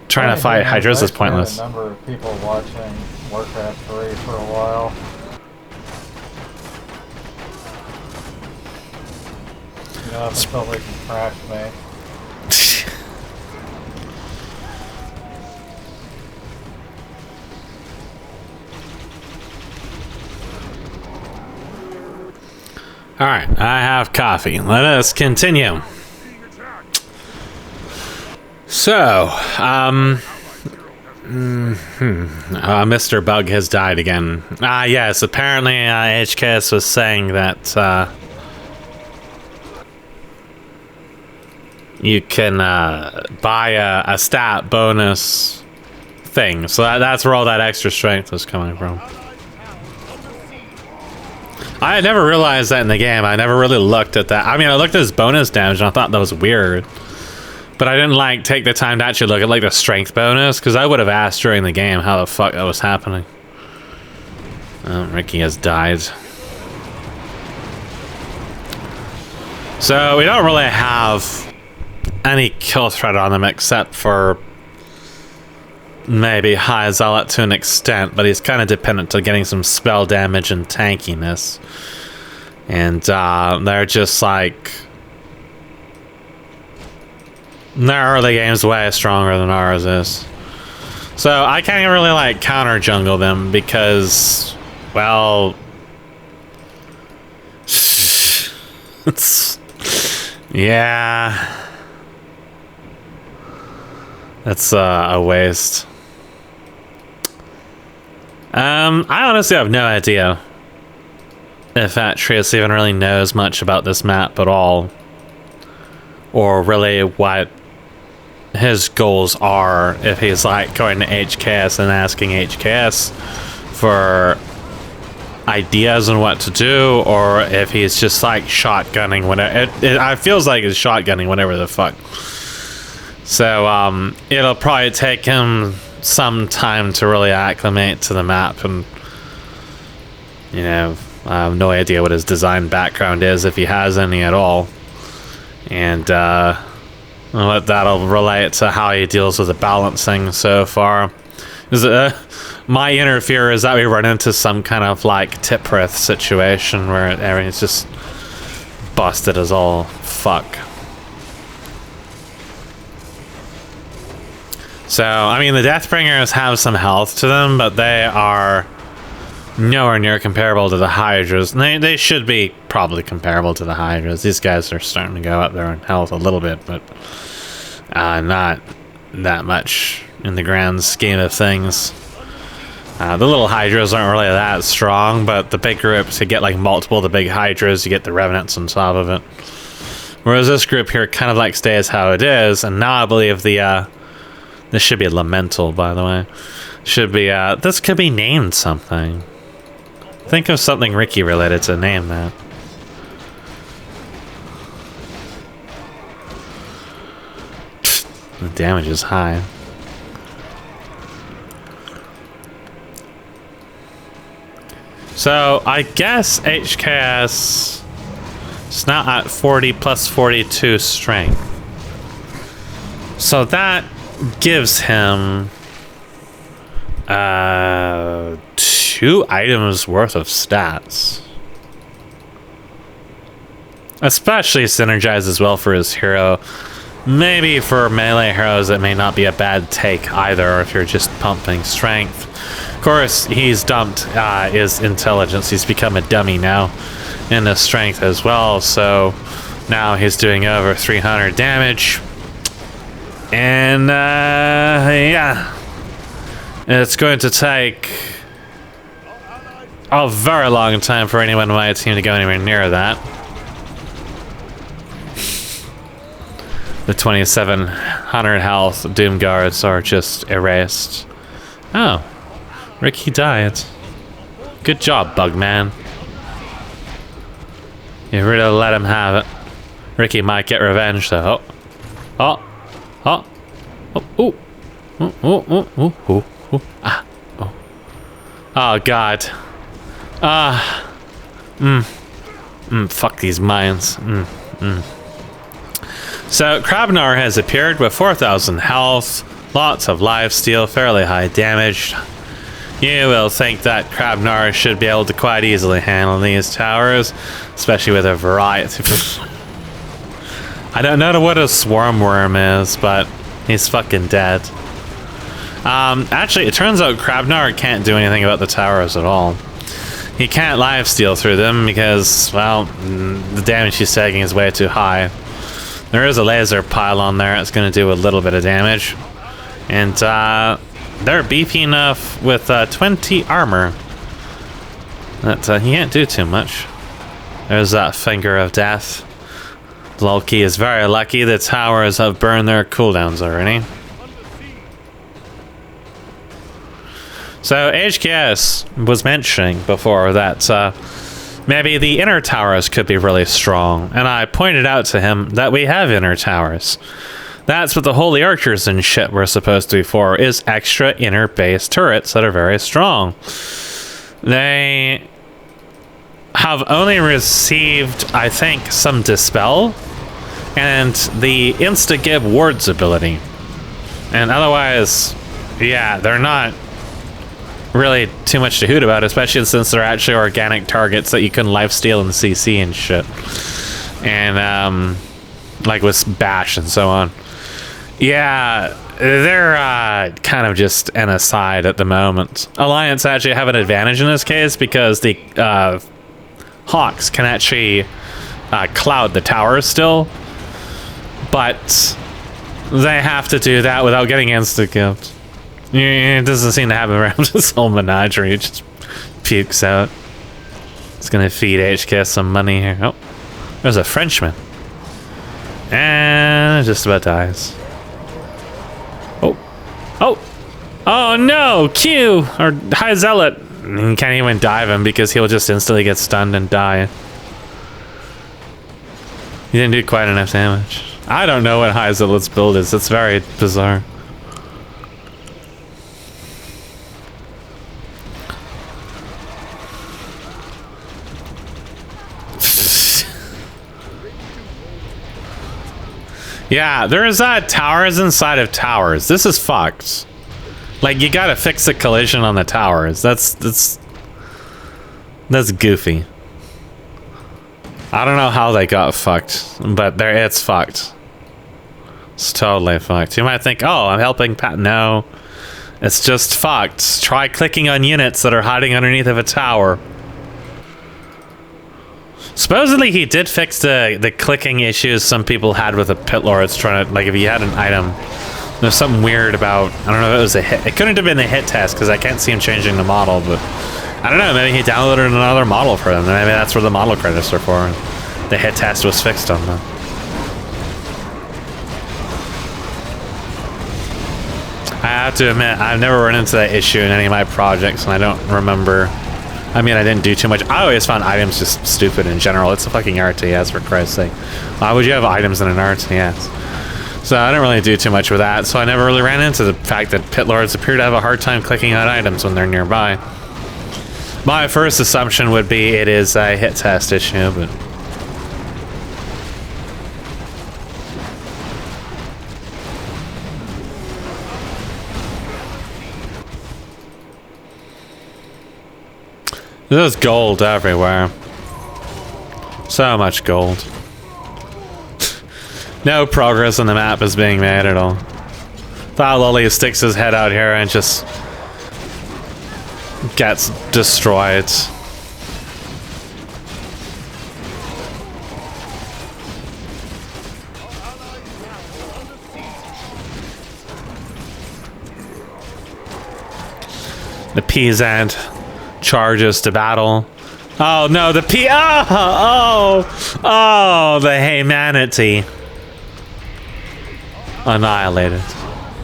trying to fight Hydras is pointless. I've had a number of people watching Warcraft 3 for a while. You know, up until they can crash me. All right, I have coffee. Let us continue. So, Mr. Bug has died again. Yes, apparently HKS was saying that you can buy a stat bonus thing. So that's where all that extra strength was coming from. I had never realized that in the game. I never really looked at that. I mean, I looked at his bonus damage and I thought that was weird. But I didn't like take the time to actually look at like the strength bonus, because I would have asked during the game how the fuck that was happening. Ricky has died. So we don't really have any kill threat on them except for maybe high zealot to an extent, but he's kind of dependent on getting some spell damage and tankiness. And they're just like... Their early game's way stronger than ours is. So I can't really like counter jungle them because, well... yeah... That's a waste. I honestly have no idea if Atreus even really knows much about this map at all, or really what his goals are, if he's like going to HKS and asking HKS for ideas on what to do, or if he's just like shotgunning whatever. It feels like he's shotgunning whatever the fuck. So it'll probably take him some time to really acclimate to the map, and you know, I have no idea what his design background is, if he has any at all, and what that'll relate to how he deals with the balancing so far. My inner fear is that we run into some kind of like Tiprith situation where everything's just busted as all fuck. So, I mean, the Deathbringers have some health to them, but they are nowhere near comparable to the Hydras. They should be probably comparable to the Hydras. These guys are starting to go up there in health a little bit, but not that much in the grand scheme of things. The little Hydras aren't really that strong, but the big groups, you get like multiple of the big Hydras, you get the Revenants on top of it. Whereas this group here kind of like stays how it is, and now I believe the... this should be a Lamental, by the way. Should be, this could be named something. Think of something Ricky related to name that. The damage is high. So, I guess HKS is now at 40 plus 42 strength. So that gives him 2 items worth of stats. Especially synergizes well for his hero. Maybe for melee heroes it may not be a bad take either if you're just pumping strength. Of course, he's dumped his intelligence. He's become a dummy now in his strength as well, so now he's doing over 300 damage. And yeah, it's going to take a very long time for anyone on my team to go anywhere near that. The 2700 health Doom Guards are just erased. Oh, Ricky died. Good job, Bugman. You really let him have it. Ricky might get revenge though. Oh. Oh, oh, oh, oh, oh, oh, oh, oh, oh, ah, oh. Oh, God. Fuck these mines. So, Krabnar has appeared with 4,000 health, lots of lifesteal, fairly high damage. You will think that Krabnar should be able to quite easily handle these towers, especially with a variety of... I don't know what a swarm worm is, but he's fucking dead. Actually, it turns out Krabnar can't do anything about the towers at all. He can't lifesteal through them because, well, the damage he's taking is way too high. There is a laser pylon there. It's going to do a little bit of damage. And they're beefy enough with 20 armor that he can't do too much. There's that Finger of Death. Loki is very lucky the towers have burned their cooldowns already. So HKS was mentioning before that maybe the inner towers could be really strong, and I pointed out to him that we have inner towers. That's what the Holy Archers and shit were supposed to be for, is extra inner base turrets that are very strong. They have only received, I think, some Dispel and the Insta-Give Wards ability. And otherwise, yeah, they're not really too much to hoot about, especially since they're actually organic targets that you can lifesteal and CC and shit. And, like with Bash and so on. Yeah, they're kind of just an aside at the moment. Alliance actually have an advantage in this case because the Hawks can actually cloud the towers still, but they have to do that without getting insta-killed. It doesn't seem to happen around this whole menagerie. It just pukes out. It's gonna feed HK some money here. Oh, there's a Frenchman. And just about dies. Oh. Oh. Oh no! Q! Or High Zealot! You can't even dive him because he'll just instantly get stunned and die. He didn't do quite enough damage. I don't know what High Zealot's build is. It's very bizarre. Yeah, there's towers inside of towers. This is fucked. Like, you gotta fix the collision on the towers. That's goofy. I don't know how they got fucked, but it's fucked. It's totally fucked. You might think, oh, I'm helping Pat. No, it's just fucked. Try clicking on units that are hiding underneath of a tower. Supposedly he did fix the clicking issues some people had with the pit lords trying to, like, if you had an item, there's something weird about, I don't know if it was a hit. It couldn't have been the hit test because I can't see him changing the model, but I don't know, maybe he downloaded another model for them. Maybe that's where the model credits are for. The hit test was fixed on them. I have to admit, I've never run into that issue in any of my projects, and I don't remember. I mean, I didn't do too much. I always found items just stupid in general. It's a fucking RTS, for Christ's sake. Why would you have items in an RTS? So I didn't really do too much with that, so I never really ran into the fact that pit lords appear to have a hard time clicking on items when they're nearby. My first assumption would be it is a hit test issue, but... There's gold everywhere. So much gold. No progress on the map is being made at all. Lolly sticks his head out here and just gets destroyed. The peasant charges to battle. Oh no, the the humanity annihilated.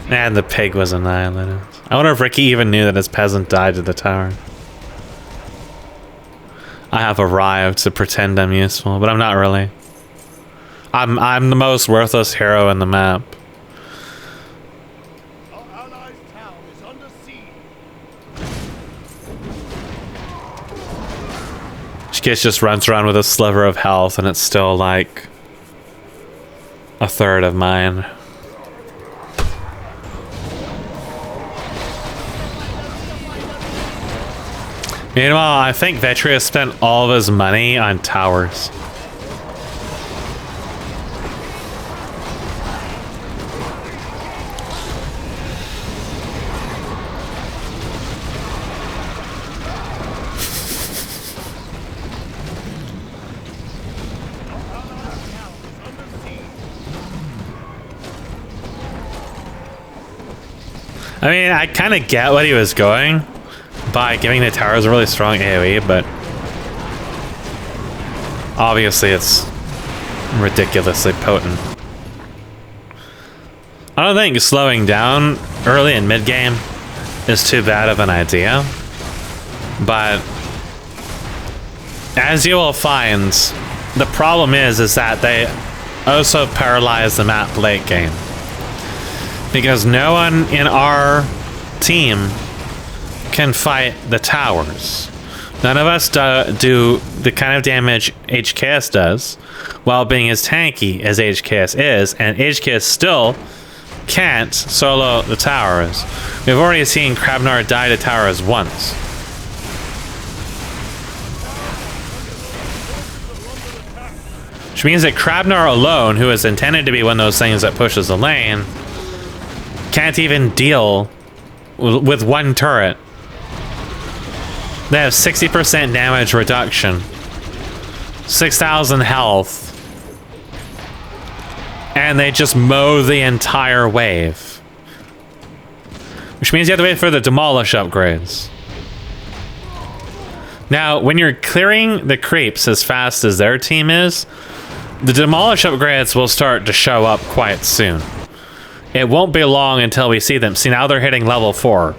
And the pig was annihilated. I wonder if Ricky even knew that his peasant died to the tower. I have arrived to pretend I'm useful, but I'm not really. I'm the most worthless hero in the map. Skitch just runs around with a sliver of health, and it's still like a third of mine. Meanwhile, I think Vetria spent all of his money on towers. I mean, I kind of get what he was going by giving the towers a really strong AoE, but obviously it's ridiculously potent. I don't think slowing down early and mid-game is too bad of an idea, but as you will find, the problem is that they also paralyze the map late game. Because no one in our team can fight the towers. None of us do the kind of damage HKS does while being as tanky as HKS is, and HKS still can't solo the towers. We've already seen Krabnar die to towers once. Which means that Krabnar alone, who is intended to be one of those things that pushes the lane, can't even deal with one turret. They have 60% damage reduction, 6,000 health, and they just mow the entire wave. Which means you have to wait for the demolish upgrades. Now, when you're clearing the creeps as fast as their team is, the demolish upgrades will start to show up quite soon. It won't be long until we see them. See, now they're hitting level 4.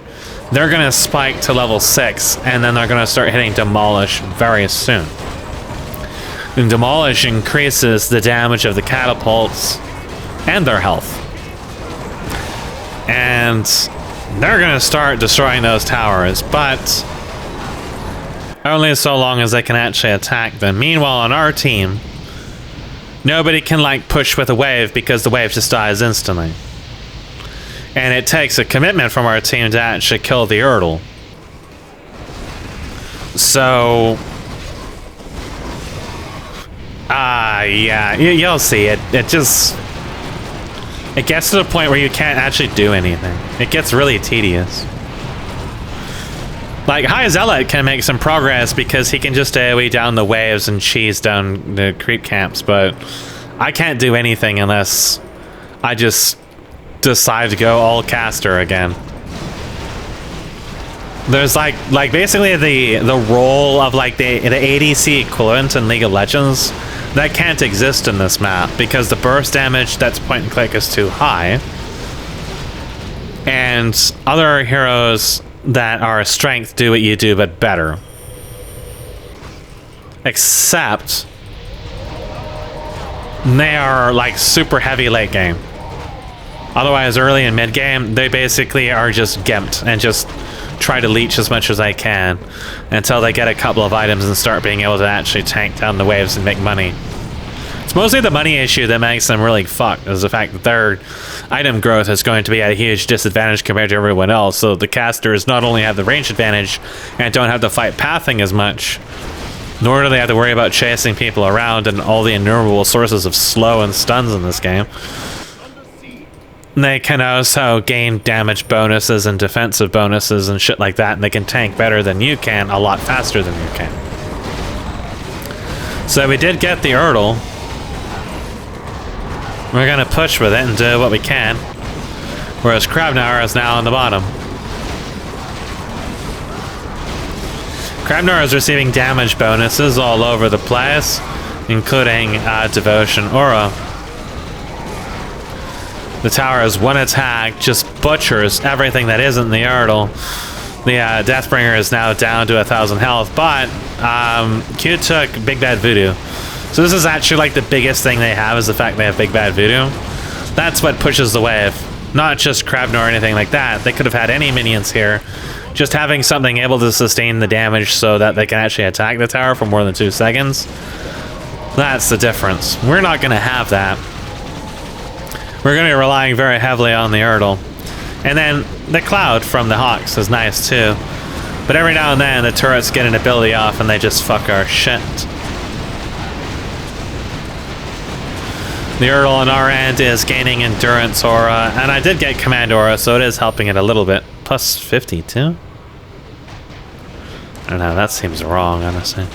They're going to spike to level 6, and then they're going to start hitting demolish very soon. And demolish increases the damage of the catapults and their health. And they're going to start destroying those towers, but only so long as they can actually attack them. Meanwhile, on our team, nobody can like push with a wave because the wave just dies instantly. And it takes a commitment from our team to actually kill the Erdl. So yeah, you'll see it. It gets to the point where you can't actually do anything. It gets really tedious. Like, High Zealot can make some progress because he can just AoE down the waves and cheese down the creep camps, but I can't do anything unless I just decide to go all caster again. There's like basically the role of like the ADC equivalent in League of Legends that can't exist in this map because the burst damage that's point and click is too high, and other heroes that are strength do what you do but better, except they are like super heavy late game. Otherwise, early and mid game, they basically are just gimped and just try to leech as much as I can until they get a couple of items and start being able to actually tank down the waves and make money. It's mostly the money issue that makes them really fucked, is the fact that their item growth is going to be at a huge disadvantage compared to everyone else. So the casters not only have the range advantage and don't have to fight pathing as much, nor do they have to worry about chasing people around and all the innumerable sources of slow and stuns in this game. They can also gain damage bonuses and defensive bonuses and shit like that, and they can tank better than you can, a lot faster than you can. So we did get the Erdl. We're gonna push with it and do what we can, whereas Krabnar is now on the bottom. Krabnar is receiving damage bonuses all over the place, including Devotion Aura. The tower is one attack, just butchers everything that isn't the Erdl. The Deathbringer is now down to 1,000 health, but Q took Big Bad Voodoo. So this is actually like the biggest thing they have, is the fact they have Big Bad Voodoo. That's what pushes the wave, not just Krabnar or anything like that. They could have had any minions here. Just having something able to sustain the damage so that they can actually attack the tower for more than 2 seconds. That's the difference. We're not going to have that. We're going to be relying very heavily on the Erdl. And then the Cloud from the Hawks is nice too. But every now and then the turrets get an ability off and they just fuck our shit. The Erdl on our end is gaining Endurance Aura, and I did get Command Aura, so it is helping it a little bit. Plus 50 too? I don't know, that seems wrong, honestly.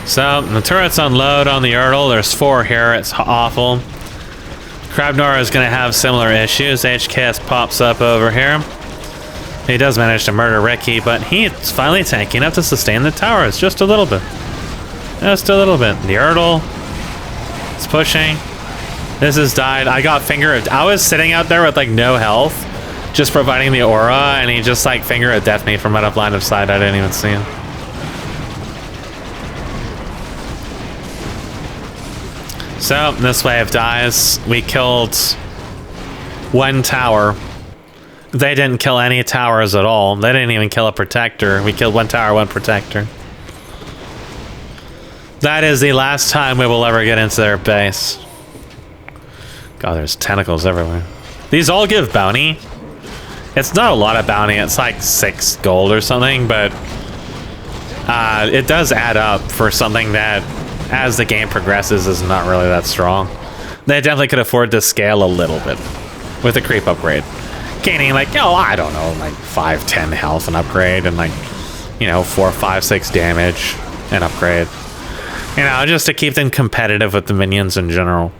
So, the turrets unload on the Erdl. There's 4 here. It's awful. Krabnar is going to have similar issues. HKS pops up over here. He does manage to murder Ricky, but he's finally tanky enough to sustain the towers just a little bit. Just a little bit. The Erdl is pushing. This has died. I got I was sitting out there with like no health, just providing the aura, and he just like finger of death me from out of line of sight. I didn't even see him. So, this wave dies. We killed 1 tower. They didn't kill any towers at all. They didn't even kill a protector. We killed 1 tower, 1 protector. That is the last time we will ever get into their base. God, there's tentacles everywhere. These all give bounty. It's not a lot of bounty. It's like 6 gold or something, but it does add up for something that, as the game progresses, is not really that strong. They definitely could afford to scale a little bit with a creep upgrade. Gaining like, oh, I don't know, like 5, 10 health and upgrade, and like, you know, 4, 5, 6 damage and upgrade. You know, just to keep them competitive with the minions in general.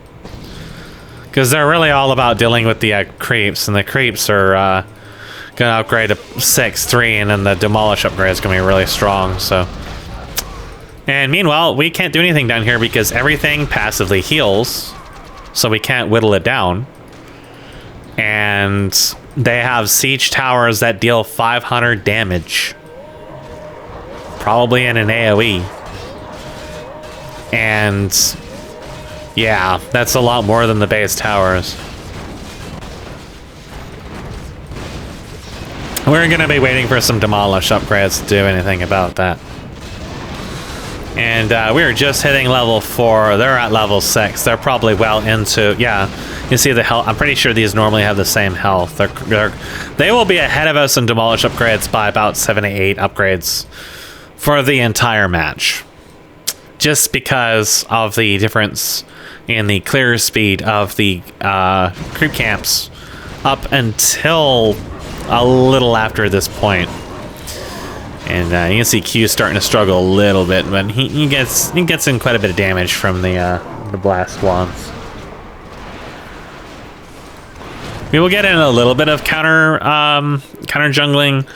Because they're really all about dealing with the creeps, and the creeps are going to upgrade to 6, 3, and then the demolish upgrade is going to be really strong, so. And meanwhile, we can't do anything down here because everything passively heals, so we can't whittle it down. And they have siege towers that deal 500 damage. Probably in an AoE. And yeah, that's a lot more than the base towers. We're going to be waiting for some demolish upgrades to do anything about that. And we're just hitting level 4. They're at level 6. They're probably well into... Yeah, you see the health. I'm pretty sure these normally have the same health. They will be ahead of us in demolish upgrades by about 7 to 8 upgrades for the entire match. Just because of the difference in the clear speed of the creep camps up until a little after this point. And you can see Q starting to struggle a little bit, but he gets in quite a bit of damage from the blast wands. We will get in a little bit of counter jungling,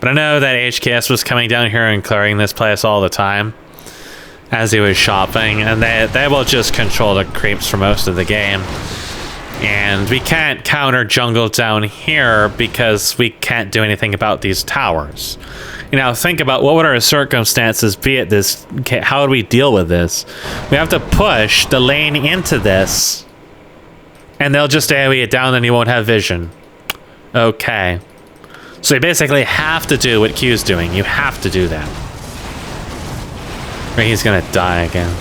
but I know that HKS was coming down here and clearing this place all the time as he was shopping, and they will just control the creeps for most of the game. And we can't counter jungle down here because we can't do anything about these towers. You know, think about what would our circumstances be at this. How would we deal with this? We have to push the lane into this, and they'll just AoE it down, and you won't have vision. Okay. So you basically have to do what Q's doing. You have to do that. Or he's gonna die again.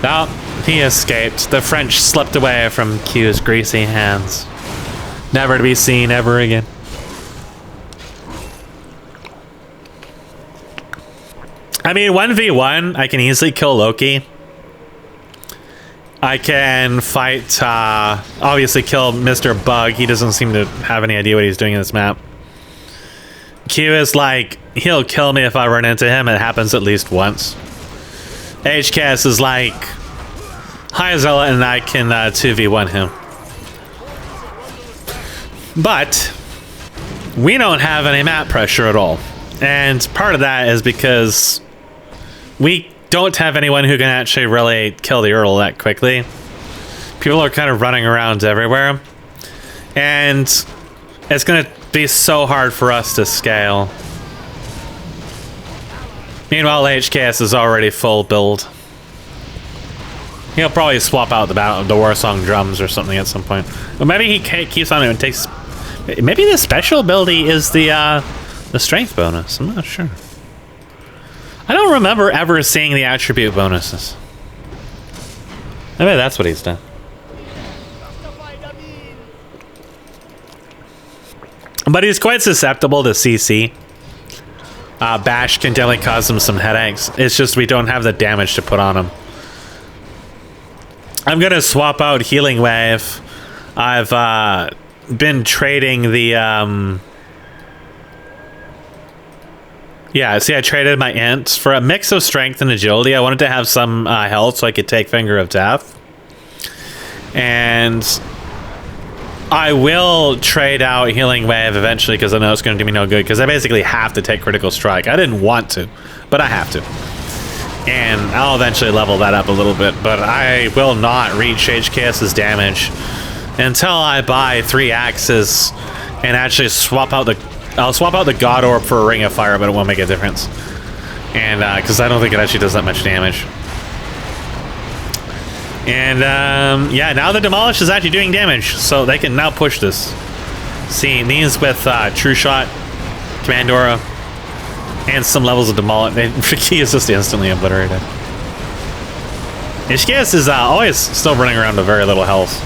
Oh, he escaped. The French slipped away from Q's greasy hands. Never to be seen ever again. I mean, 1v1, I can easily kill Loki. I can fight, obviously kill Mr. Bug. He doesn't seem to have any idea what he's doing in this map. Q is like, he'll kill me if I run into him. It happens at least once. HKS is like, hi Zella, and I can 2v1 him. But we don't have any map pressure at all. And part of that is because we don't have anyone who can actually really kill the Earl that quickly. People are kind of running around everywhere. And it's going to be so hard for us to scale. Meanwhile, HKS is already full build. He'll probably swap out the war song drums or something at some point. Well, maybe he keeps on it and takes... Maybe the special ability is the strength bonus. I'm not sure. I don't remember ever seeing the attribute bonuses. Maybe that's what he's done. But he's quite susceptible to CC. Bash can definitely cause him some headaches. It's just we don't have the damage to put on him. I'm gonna swap out Healing Wave. I've been trading the yeah, see, I traded my ints for a mix of strength and agility. I wanted to have some health so I could take Finger of Death. And I will trade out Healing Wave eventually because I know it's going to do me no good because I basically have to take Critical Strike. I didn't want to, but I have to. And I'll eventually level that up a little bit, but I will not reach HKS's damage until I buy 3 axes and actually swap out the... I'll swap out the God Orb for a Ring of Fire, but it won't make a difference. And, because I don't think it actually does that much damage. And, yeah, now the Demolish is actually doing damage, so they can now push this. See, these with True Shot, Commandora, and some levels of demolish. Ricky is just instantly obliterated. TGS is always still running around with very little health.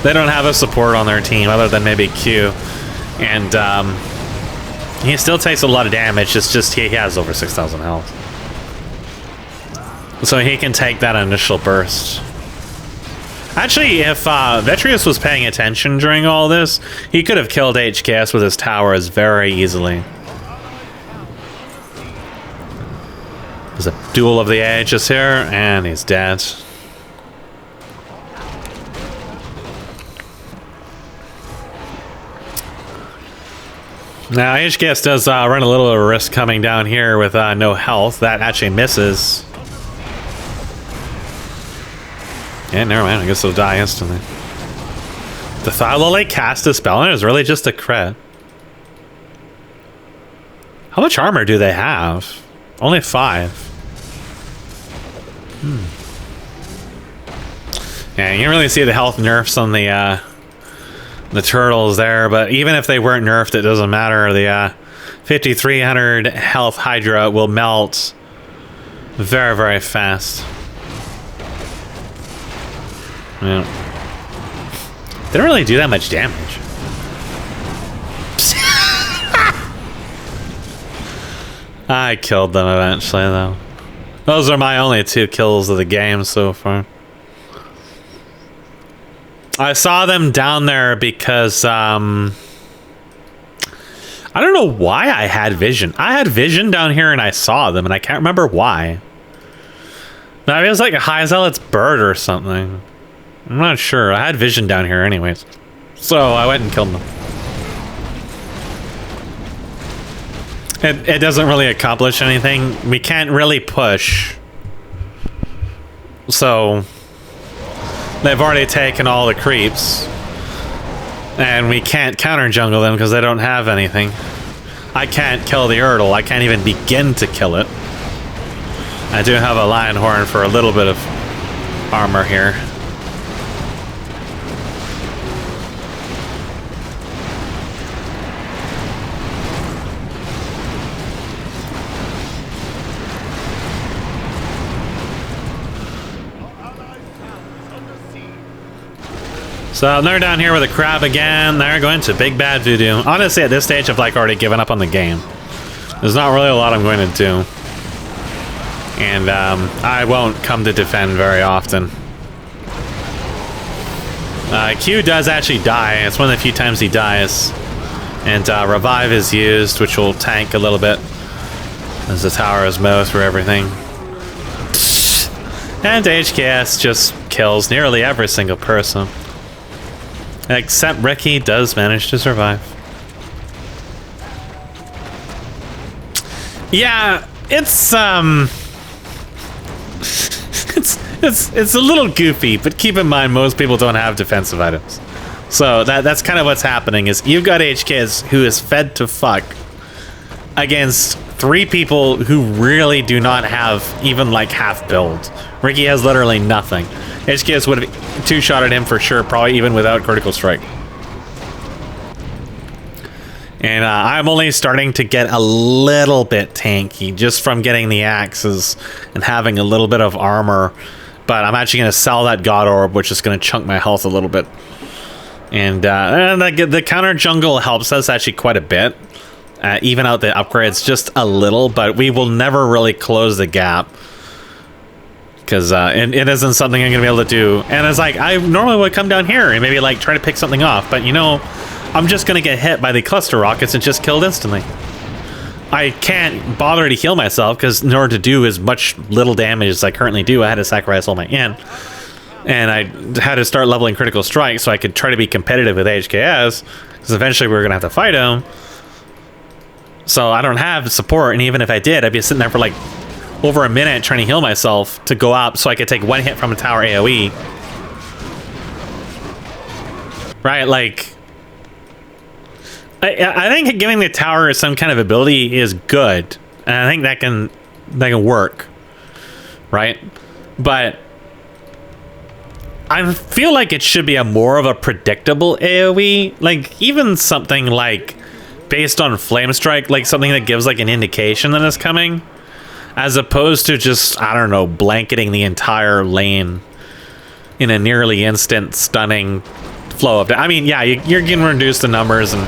They don't have a support on their team other than maybe Q, and he still takes a lot of damage. It's just he has over 6,000 health, so he can take that initial burst. Actually, if Vetrius was paying attention during all this, he could have killed HKS with his towers very easily. There's a duel of the ages here, and he's dead. Now, HKS does run a little bit of risk coming down here with no health. That actually misses. Yeah, never mind. I guess he'll die instantly. The Thylolite cast a spell, and it was really just a crit. How much armor do they have? Only 5. Yeah, you can really see the health nerfs on the turtles there, but even if they weren't nerfed, it doesn't matter. The 5,300 health Hydra will melt very, very fast. Yeah. They don't really do that much damage. I killed them eventually, though. Those are my only 2 kills of the game so far. I saw them down there because, I don't know why I had vision. I had vision down here and I saw them, and I can't remember why. Maybe it was like a High Zealot's bird or something. I'm not sure. I had vision down here anyways. So I went and killed them. It doesn't really accomplish anything. We can't really push. So they've already taken all the creeps. And we can't counter jungle them because they don't have anything. I can't kill the Erdl. I can't even begin to kill it. I do have a Lion Horn for a little bit of armor here. So they're down here with a crab again. They're going to Big Bad Voodoo. Honestly, at this stage, I've like already given up on the game. There's not really a lot I'm going to do. And I won't come to defend very often. Q does actually die. It's one of the few times he dies. And Revive is used, which will tank a little bit. As the tower is mowed through everything. And HKS just kills nearly every single person. Except Ricky does manage to survive. Yeah, it's it's a little goofy, but keep in mind most people don't have defensive items. So that's kind of what's happening is you've got HKS who is fed to fuck against 3 people who really do not have even like half build. Ricky has literally nothing. HKS would have 2-shotted him for sure, probably even without critical strike. And I'm only starting to get a little bit tanky just from getting the axes and having a little bit of armor. But I'm actually going to sell that God Orb, which is going to chunk my health a little bit. And the counter jungle helps us actually quite a bit. Even out the upgrades just a little, but we will never really close the gap. Because it isn't something I'm going to be able to do. And it's like, I normally would come down here and maybe like try to pick something off. But you know, I'm just going to get hit by the cluster rockets and just killed instantly. I can't bother to heal myself because in order to do as much little damage as I currently do, I had to sacrifice all my int. And I had to start leveling critical strike so I could try to be competitive with HKS. Because eventually we were going to have to fight him. So I don't have support. And even if I did, I'd be sitting there for like over a minute trying to heal myself to go up so I could take 1 hit from a tower AoE. Right, like... I think giving the tower some kind of ability is good. And I think that can work. Right? But... I feel like it should be a more of a predictable AoE. Like, even something like based on flame strike, like something that gives like an indication that it's coming, as opposed to just, I don't know, blanketing the entire lane in a nearly instant stunning flow of, I mean, yeah, you're going to reduce the numbers and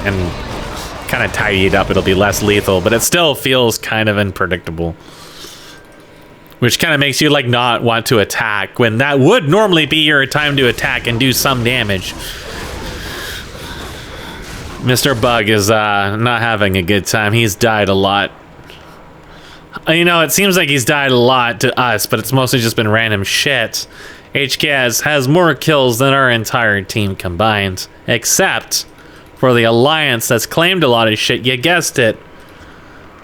kind of tidy it up. It'll be less lethal, but it still feels kind of unpredictable, which kind of makes you like not want to attack when that would normally be your time to attack and do some damage. Mr. Bug is not having a good time. He's died a lot. You know, it seems like he's died a lot to us, but it's mostly just been random shit. HKS has more kills than our entire team combined, except for the Alliance that's claimed a lot of shit, you guessed it,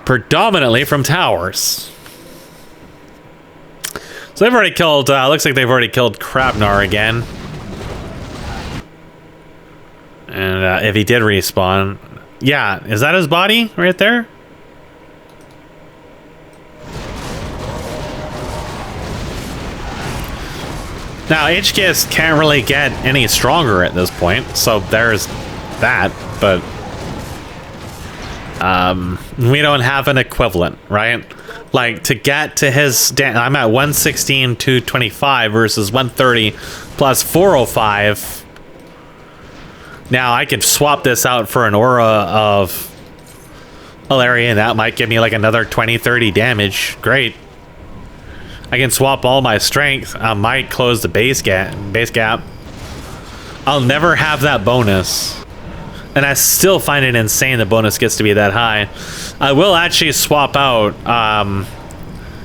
predominantly from towers. So they've already killed, looks like they've already killed Krabnar again. And if he did respawn, yeah, is that his body right there? Now, HKS can't really get any stronger at this point, so there's that, but we don't have an equivalent, right? Like, to get to his, I'm at 116, 225 versus 130 plus 405. Now, I could swap this out for an aura of Alaria, and that might give me like another 20, 30 damage. Great. I can swap all my strength. I might close the base gap. I'll never have that bonus. And I still find it insane the bonus gets to be that high. I will actually swap out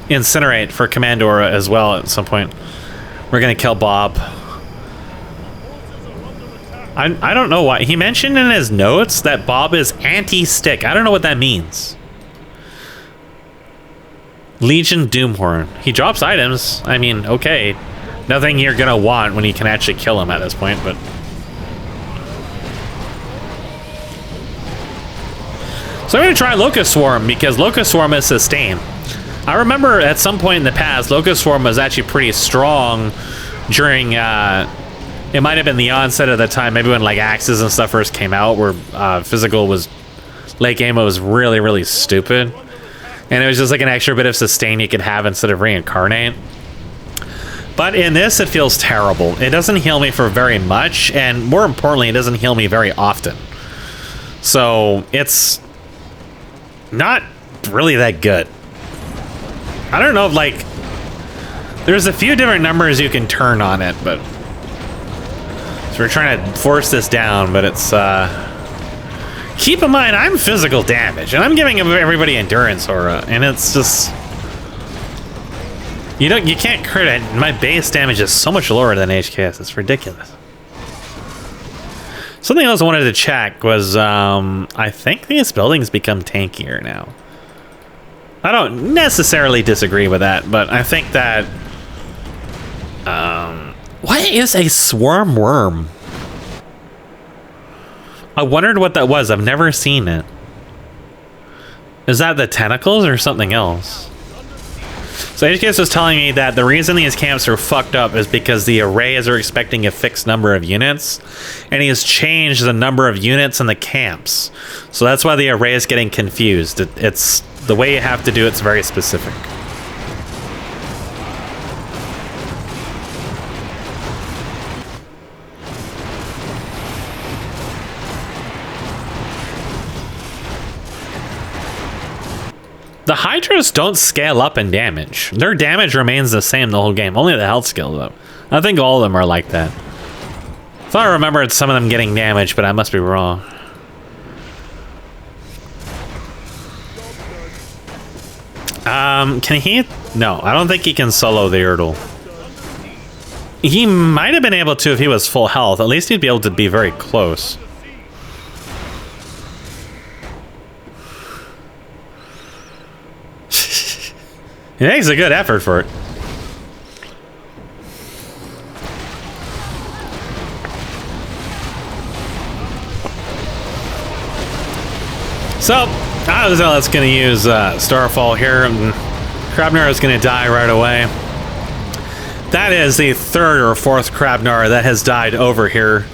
Incinerate for Command Aura as well at some point. We're going to kill Bob. I don't know why. He mentioned in his notes that Bob is anti-stick. I don't know what that means. Legion Doomhorn. He drops items. I mean, okay. Nothing you're gonna want when you can actually kill him at this point, but... So I'm gonna try Locust Swarm, because Locust Swarm is sustain. I remember at some point in the past, Locust Swarm was actually pretty strong during, it might have been the onset of the time, maybe when like Axes and stuff first came out, where physical was, late game was really, really stupid. And it was just like an extra bit of sustain you could have instead of reincarnate. But in this, it feels terrible. It doesn't heal me for very much, and more importantly, it doesn't heal me very often. So it's not really that good. I don't know if like, there's a few different numbers you can turn on it, but so we're trying to force this down, but it's keep in mind, I'm physical damage, and I'm giving everybody endurance aura, and it's just... You can't crit it. My base damage is so much lower than HKS. It's ridiculous. Something else I wanted to check was, I think these buildings become tankier now. I don't necessarily disagree with that, but I think that... what is a swarm worm? I wondered what that was. I've never seen it. Is that the tentacles or something else? So HKS was telling me that the reason these camps are fucked up is because the arrays are expecting a fixed number of units, and he has changed the number of units in the camps. So that's why the array is getting confused. It's the way you have to do it's very specific. The Hydras don't scale up in damage. Their damage remains the same the whole game. Only the health scales up. I think all of them are like that. I thought I remembered some of them getting damage, but I must be wrong. Can he? No, I don't think he can solo the Erdl. He might have been able to if he was full health. At least he'd be able to be very close. He makes a good effort for it. So, Azazel's going to use Starfall here, and Krabnar is going to die right away. That is the third or fourth Krabnar that has died over here.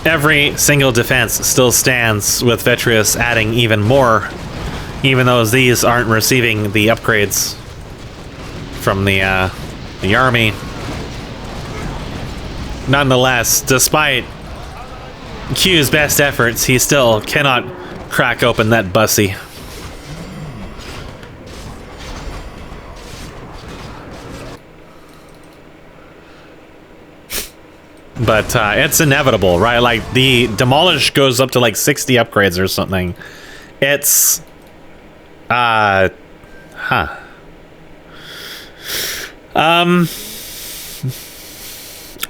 every single defense still stands with Vitreous adding even more, even though these aren't receiving the upgrades from the army. Nonetheless, despite Q's best efforts, he still cannot crack open that bussy. But it's inevitable, right? Like, the Demolish goes up to like 60 upgrades or something. It's...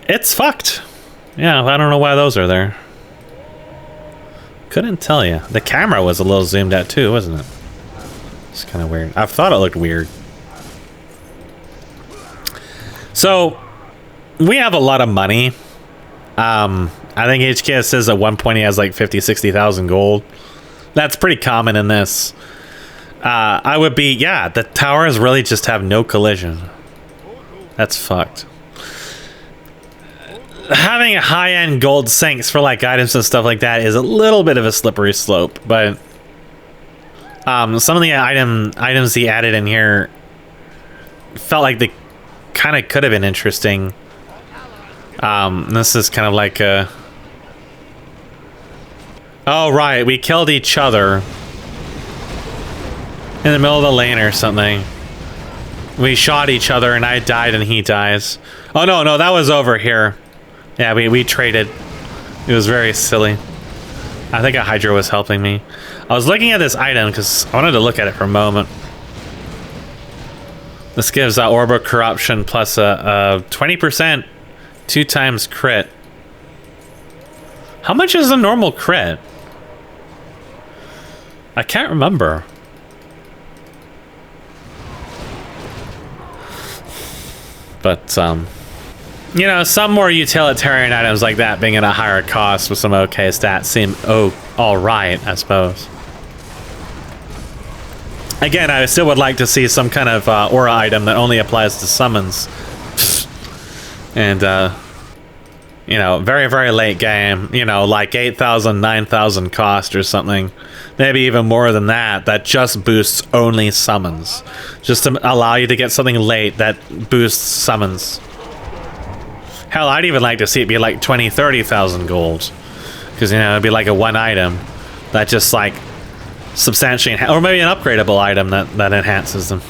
It's fucked. Yeah, I don't know why those are there. Couldn't tell you. The camera was a little zoomed out too, wasn't it? It's kind of weird. I thought it looked weird. So, we have a lot of money. I think HKS says at one point he has like 50,000-60,000 gold. That's pretty common in this. I would be, yeah, the towers really just have no collision. That's fucked. Having high-end gold sinks for like items and stuff like that is a little bit of a slippery slope, but some of the items he added in here felt like they kind of could have been interesting. This is kind of like a... Oh, right, we killed each other in the middle of the lane or something. We shot each other and I died and he dies. Oh, no, that was over here. Yeah, we traded. It was very silly. I think a Hydra was helping me. I was looking at this item because I wanted to look at it for a moment. This gives Orb Corruption plus a 20% 2 times crit. How much is a normal crit? I can't remember. But, you know, some more utilitarian items like that being at a higher cost with some okay stats seem alright, I suppose. Again, I still would like to see some kind of aura item that only applies to summons. And, you know, very, very late game, you know, like 8,000, 9,000 cost or something. Maybe even more than that, that just boosts only summons. Just to allow you to get something late that boosts summons. Hell, I'd even like to see it be like 20, 30,000 gold. Because, you know, it'd be like a one item that just like substantially, or maybe an upgradable item that enhances them.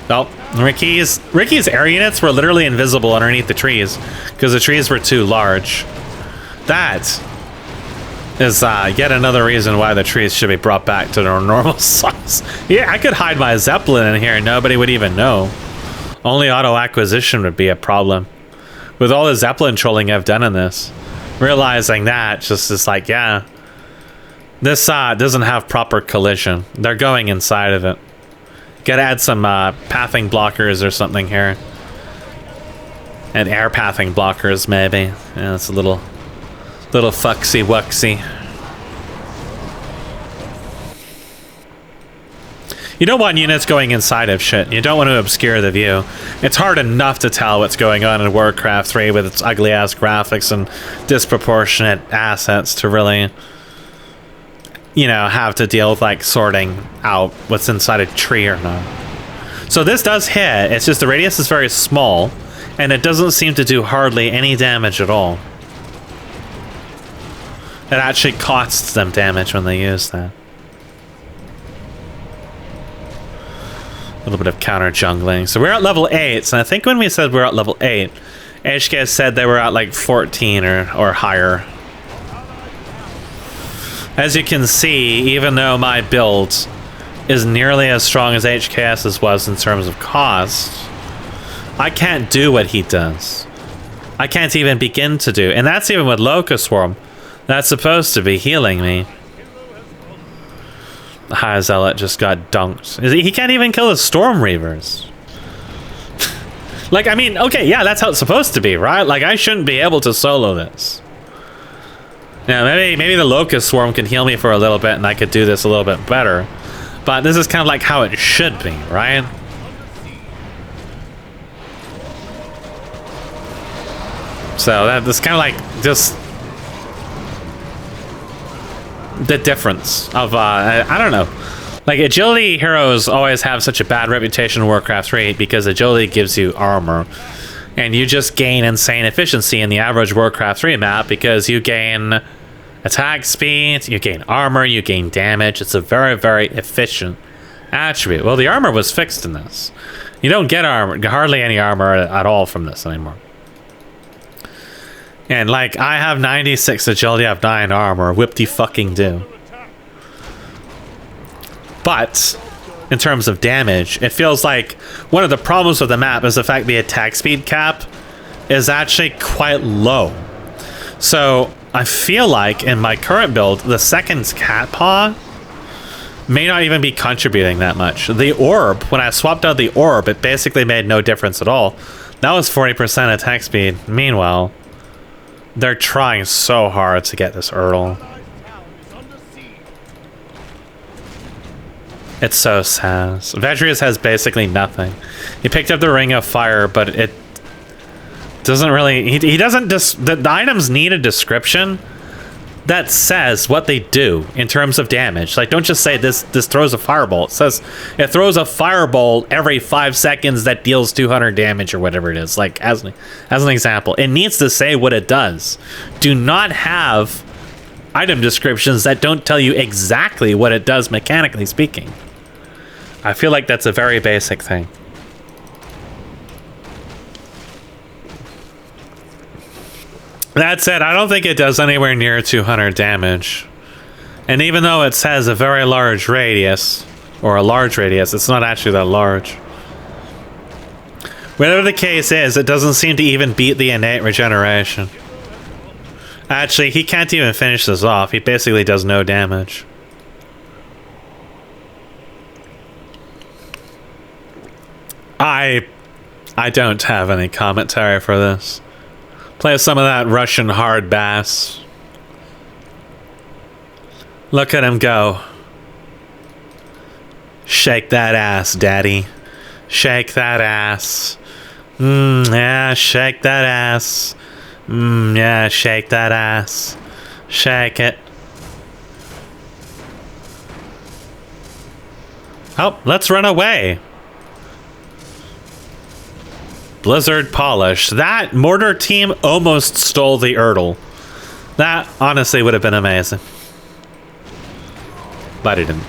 Oh, Ricky's air units were literally invisible underneath the trees because the trees were too large. That is yet another reason why the trees should be brought back to their normal size. Yeah, I could hide my Zeppelin in here and nobody would even know. Only auto acquisition would be a problem. With all the Zeppelin trolling I've done in this, realizing that just is like, yeah, this doesn't have proper collision. They're going inside of it. Gotta add some pathing blockers or something here. And air pathing blockers, maybe. Yeah, it's a little fucksy-wucksy. You don't want units going inside of shit. You don't want to obscure the view. It's hard enough to tell what's going on in Warcraft 3 with its ugly-ass graphics and disproportionate assets to really, you know, have to deal with, like, sorting out what's inside a tree or not. So this does hit. It's just the radius is very small, and it doesn't seem to do hardly any damage at all. It actually costs them damage when they use that. A little bit of counter jungling. So we're at level 8, and I think when we said we're at level 8, HK said they were at like 14 or higher. As you can see, even though my build is nearly as strong as HKS's was in terms of cost, I can't do what he does. I can't even begin to do. And that's even with Locust Swarm. That's supposed to be healing me. The High Zealot just got dunked. He can't even kill the Storm Reavers. Like, I mean, okay, yeah, that's how it's supposed to be, right? Like, I shouldn't be able to solo this. Now, maybe the Locust Swarm can heal me for a little bit and I could do this a little bit better. But this is kind of like how it should be, right? So that's kind of like just the difference of, I don't know. Like, agility heroes always have such a bad reputation in Warcraft 3 because agility gives you armor. And you just gain insane efficiency in the average Warcraft 3 map because you gain attack speed, you gain armor, you gain damage. It's a very, very efficient attribute. Well, the armor was fixed in this. You don't get armor, hardly any armor at all from this anymore. And like, I have 96 agility, I have 9 armor. Whip-de-fucking-do. But in terms of damage, it feels like one of the problems with the map is the fact the attack speed cap is actually quite low. So I feel like in my current build, the second cat paw may not even be contributing that much. The orb, when I swapped out the orb, it basically made no difference at all. That was 40% attack speed. Meanwhile, they're trying so hard to get this Erdl. It's so sad. Vedrius has basically nothing. He picked up the Ring of Fire, but it doesn't really... He doesn't... The items need a description that says what they do in terms of damage. Like, don't just say this throws a firebolt. It says it throws a firebolt every 5 seconds that deals 200 damage or whatever it is. Like, as an example. It needs to say what it does. Do not have item descriptions that don't tell you exactly what it does mechanically speaking. I feel like that's a very basic thing. That said, I don't think it does anywhere near 200 damage. And even though it says a very large radius, or a large radius, it's not actually that large. Whatever the case is, it doesn't seem to even beat the innate regeneration. Actually, he can't even finish this off. He basically does no damage. I don't have any commentary for this. Play some of that Russian hard bass. Look at him go. Shake that ass, daddy. Shake that ass. Yeah, shake that ass. Yeah, shake that ass. Shake it. Oh, let's run away. Blizzard Polish. That mortar team almost stole the Erdl. That honestly would have been amazing. But it didn't.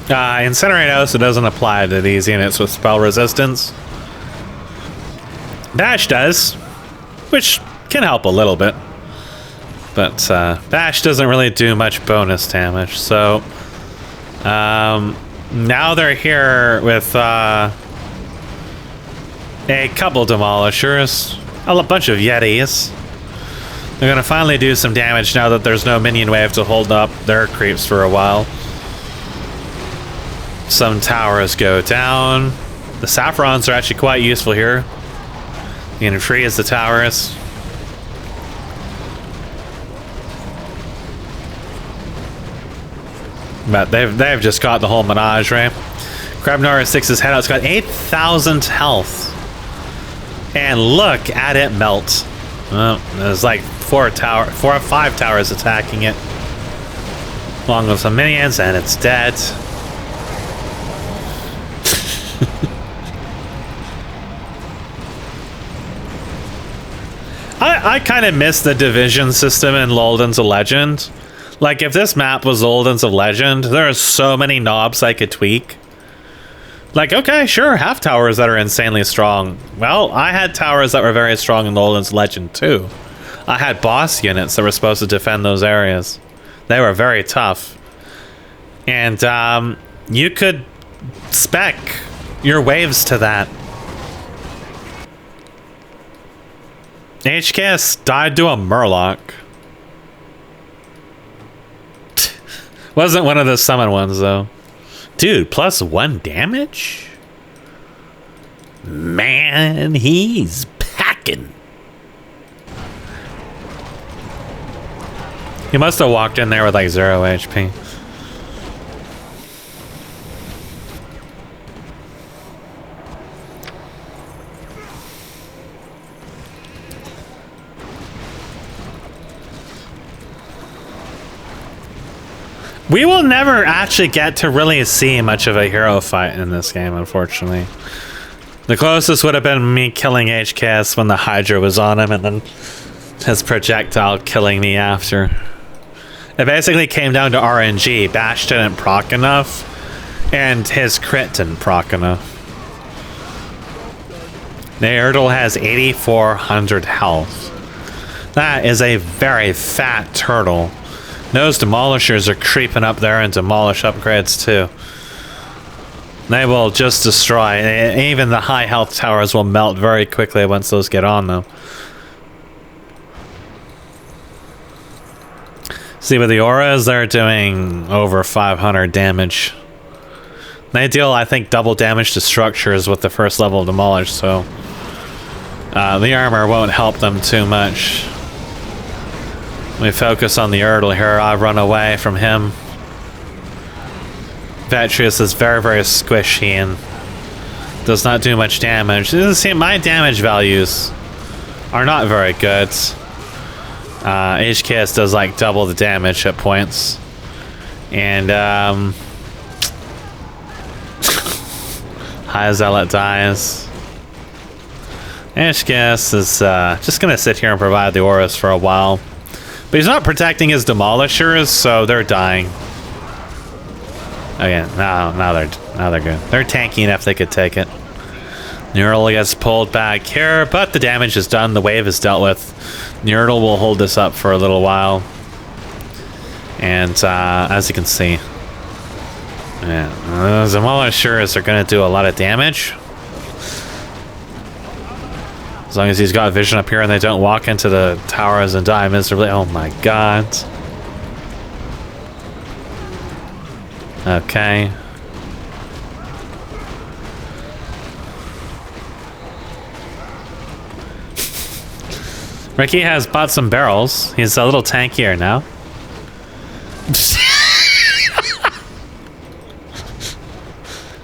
Incinerate also doesn't apply to these units with spell resistance. Bash does, which can help a little bit. But Bash doesn't really do much bonus damage, so now they're here with a couple Demolishers, a bunch of Yetis. They're gonna finally do some damage now that there's no minion wave to hold up their creeps for a while. Some towers go down. The Saffrons are actually quite useful here. You can freeze the towers. But they've just got the whole menagerie. Krabnar sticks his head out. It's got 8,000 health. And look at it melt. Well, there's like 4 or 5 towers attacking it. Along with some minions, and it's dead. I kind of miss the division system in Lolden's a Legend. Like, if this map was Lolden's of Legend, there are so many knobs I could tweak. Like, okay, sure, have towers that are insanely strong. Well, I had towers that were very strong in Lolden's Legend, too. I had boss units that were supposed to defend those areas. They were very tough. And, you could spec your waves to that. HKS died to a Murloc. Wasn't one of the summon ones, though. Dude, +1 damage? Man, he's packing. He must have walked in there with like 0 HP. We will never actually get to really see much of a hero fight in this game, unfortunately. The closest would have been me killing HKS when the Hydra was on him, and then his projectile killing me after. It basically came down to RNG. Bash didn't proc enough, and his crit didn't proc enough. The Erdl has 8,400 health. That is a very fat turtle. Those demolishers are creeping up there and demolish upgrades too. They will just destroy. Even the high health towers will melt very quickly once those get on them. See, with the auras, they're doing over 500 damage. They deal, I think, double damage to structures with the first level demolish, so the armor won't help them too much. We focus on the Erdl here. I run away from him. Vetrius is very, very squishy and does not do much damage. See, my damage values are not very good. HKS does like double the damage at points. And High Zealot dies. HKS is just going to sit here and provide the auras for a while. But he's not protecting his demolishers, so they're dying. Okay, now they're good. They're tanky enough they could take it. Neural gets pulled back here, but the damage is done. The wave is dealt with. Neural will hold this up for a little while. And as you can see, yeah, the demolishers are going to do a lot of damage. As long as he's got vision up here and they don't walk into the towers and die miserably. Oh my god. Okay. Ricky has bought some barrels. He's a little tankier now.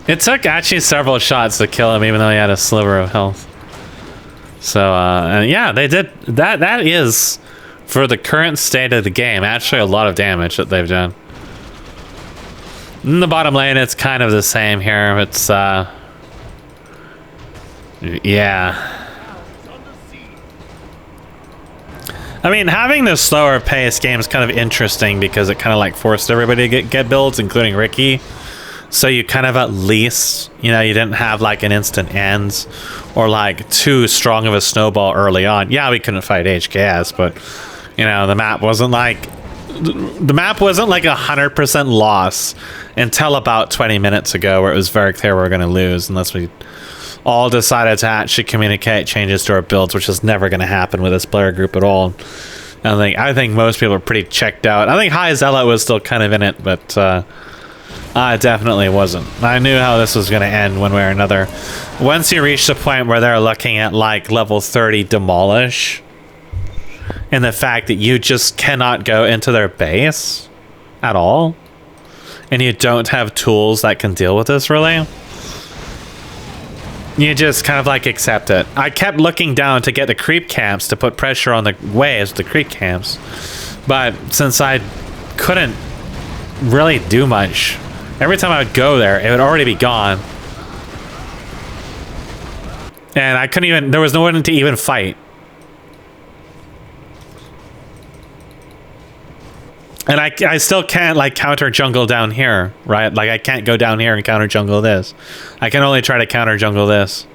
It took actually several shots to kill him, even though he had a sliver of health. So, yeah, they did that. That is, for the current state of the game, actually a lot of damage that they've done. In the bottom lane, it's kind of the same here. It's, yeah. I mean, having this slower pace game is kind of interesting because it kind of like forced everybody to get builds, including Ricky. So you kind of at least, you know, you didn't have like an instant ends or like too strong of a snowball early on. Yeah, we couldn't fight HKS, but you know, the map wasn't like a 100% loss until about 20 minutes ago, where it was very clear we were going to lose unless we all decided to actually communicate changes to our builds, which is never going to happen with this player group at all. I think most people are pretty checked out. I think High Zealot was still kind of in it, but I definitely wasn't. I knew how this was going to end one way or another. Once you reach the point where they're looking at like level 30 demolish, and the fact that you just cannot go into their base at all, and you don't have tools that can deal with this really, you just kind of like accept it. I kept looking down to get the creep camps to put pressure on the waves, the creep camps, but since I couldn't really do much, every time I would go there, it would already be gone. And I couldn't even, there was no one to even fight. And I still can't like counter jungle down here, right? Like I can't go down here and counter jungle this. I can only try to counter jungle this.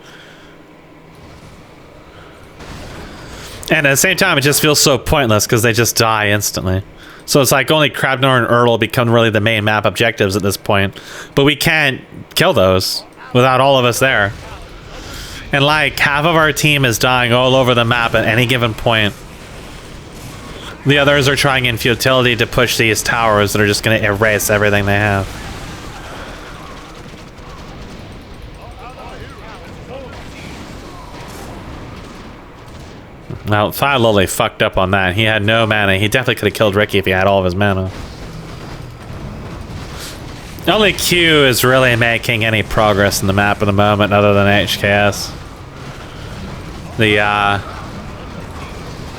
And at the same time, it just feels so pointless because they just die instantly. So it's like only Krabnor and Erdl become really the main map objectives at this point. But we can't kill those without all of us there. And like half of our team is dying all over the map at any given point. The others are trying in futility to push these towers that are just going to erase everything they have. Now, Thigh Lily fucked up on that. He had no mana. He definitely could have killed Ricky if he had all of his mana. Only Q is really making any progress in the map at the moment other than HKS. The,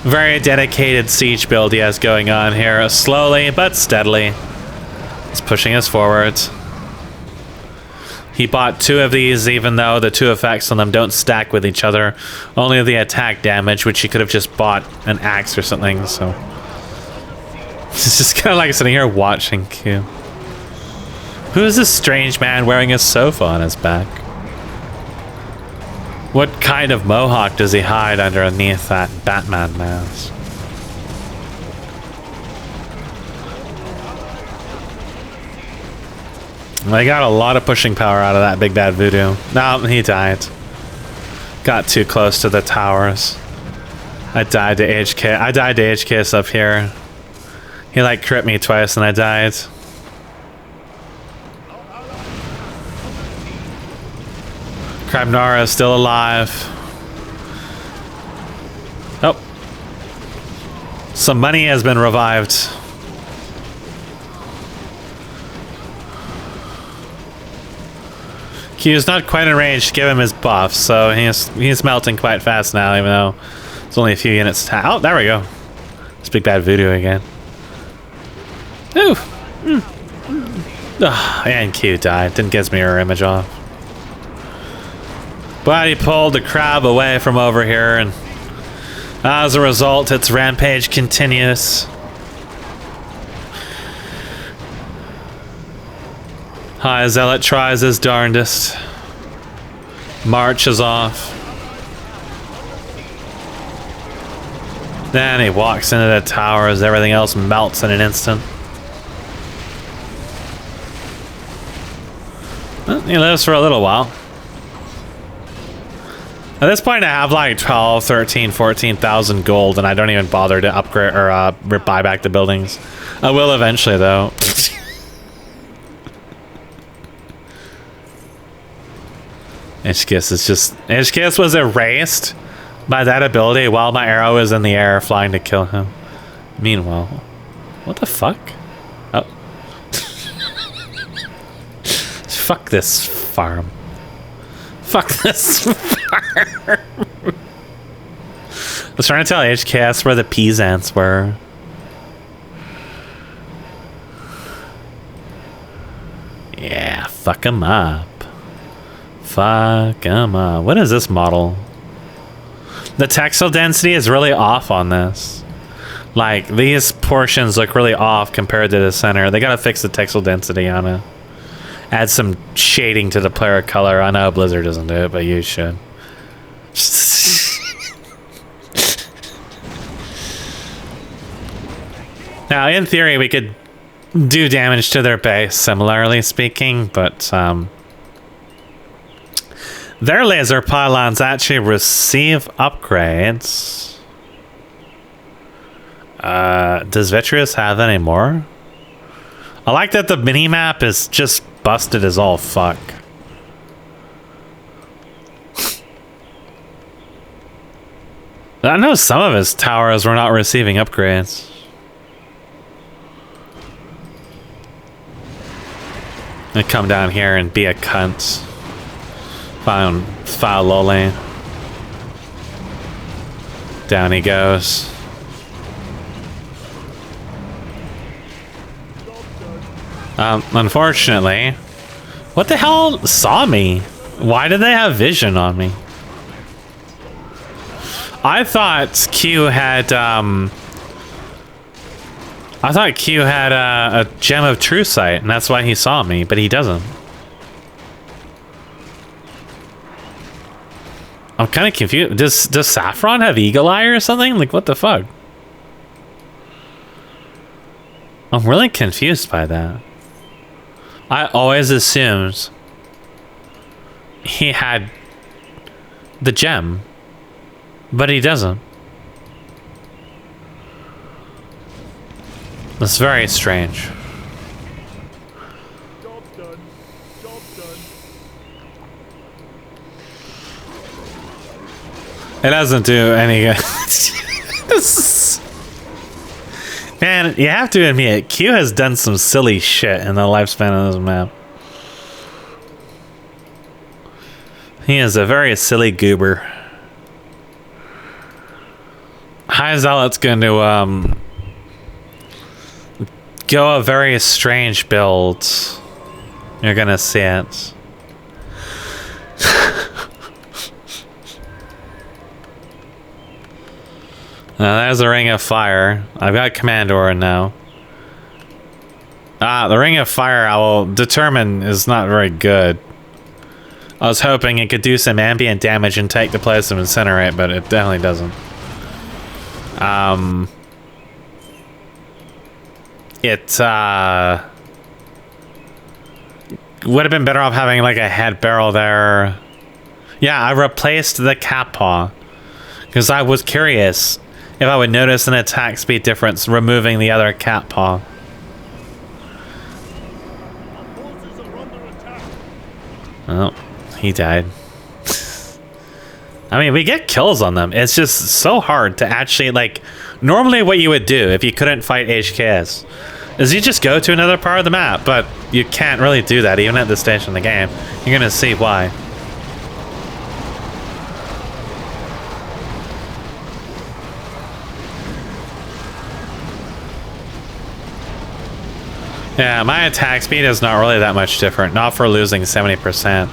very dedicated siege build he has going on here, slowly but steadily. It's pushing us forwards. He bought 2 of these, even though the 2 effects on them don't stack with each other. Only the attack damage, which he could have just bought an axe or something, so... It's just kind of like sitting here watching Q. Who is this strange man wearing a sofa on his back? What kind of mohawk does he hide underneath that Batman mask? I got a lot of pushing power out of that big bad voodoo. No, he died. Got too close to the towers. I died to HK. I died to HKS up here. He like crit me twice and I died. Krabnara is still alive. Oh. Some money has been revived. Q's not quite in range to give him his buff, so he's melting quite fast now, even though it's only a few units. Oh, there we go. It's big bad voodoo again. Ooh. Oh, and Q died. Didn't get his mirror image off. But he pulled the crab away from over here, and as a result, its rampage continues. High Zealot tries his darndest. Marches off. Then he walks into the tower as everything else melts in an instant. Well, he lives for a little while. At this point I have like 12, 13, 14,000 gold and I don't even bother to upgrade or buy back the buildings. I will eventually though. HKS is just... HKS was erased by that ability while my arrow is in the air flying to kill him. Meanwhile... What the fuck? Oh. Fuck this farm. Fuck this farm. I was trying to tell HKS where the peasants were. Yeah, fuck him up. Fuck him up. What is this model? The textile density is really off on this. Like, these portions look really off compared to the center. They gotta fix the textile density on it. Add some shading to the player color. I know Blizzard doesn't do it, but you should. Now, in theory, we could do damage to their base, similarly speaking, but their laser pylons actually receive upgrades. Does Vitreous have any more? I like that the minimap is just busted as all fuck. I know some of his towers were not receiving upgrades. I come down here and be a cunt. Foul lolly. Down he goes. Unfortunately, what the hell saw me? Why did they have vision on me? I thought Q had a gem of true sight, and that's why he saw me, but he doesn't. I'm kind of confused. Does Saffron have eagle eye or something? Like, what the fuck? I'm really confused by that. I always assumed he had the gem, but he doesn't. That's very strange. Job done. Job done. It doesn't do any good. Man, you have to admit, Q has done some silly shit in the lifespan of this map. He is a very silly goober. High Zealot's going to go a very strange build. You're gonna see it. Now there's the Ring of Fire. I've got Command Aura now. The Ring of Fire, I will determine, is not very good. I was hoping it could do some ambient damage and take the place of Incinerate, but it definitely doesn't. It would have been better off having like a head barrel there. Yeah, I replaced the Cat Paw because I was curious if I would notice an attack speed difference removing the other Cat Paw. Oh, he died. I mean, we get kills on them. It's just so hard to actually, like, normally what you would do if you couldn't fight HKS is you just go to another part of the map, but you can't really do that even at this stage in the game. You're gonna see why. Yeah, my attack speed is not really that much different. Not for losing 70%.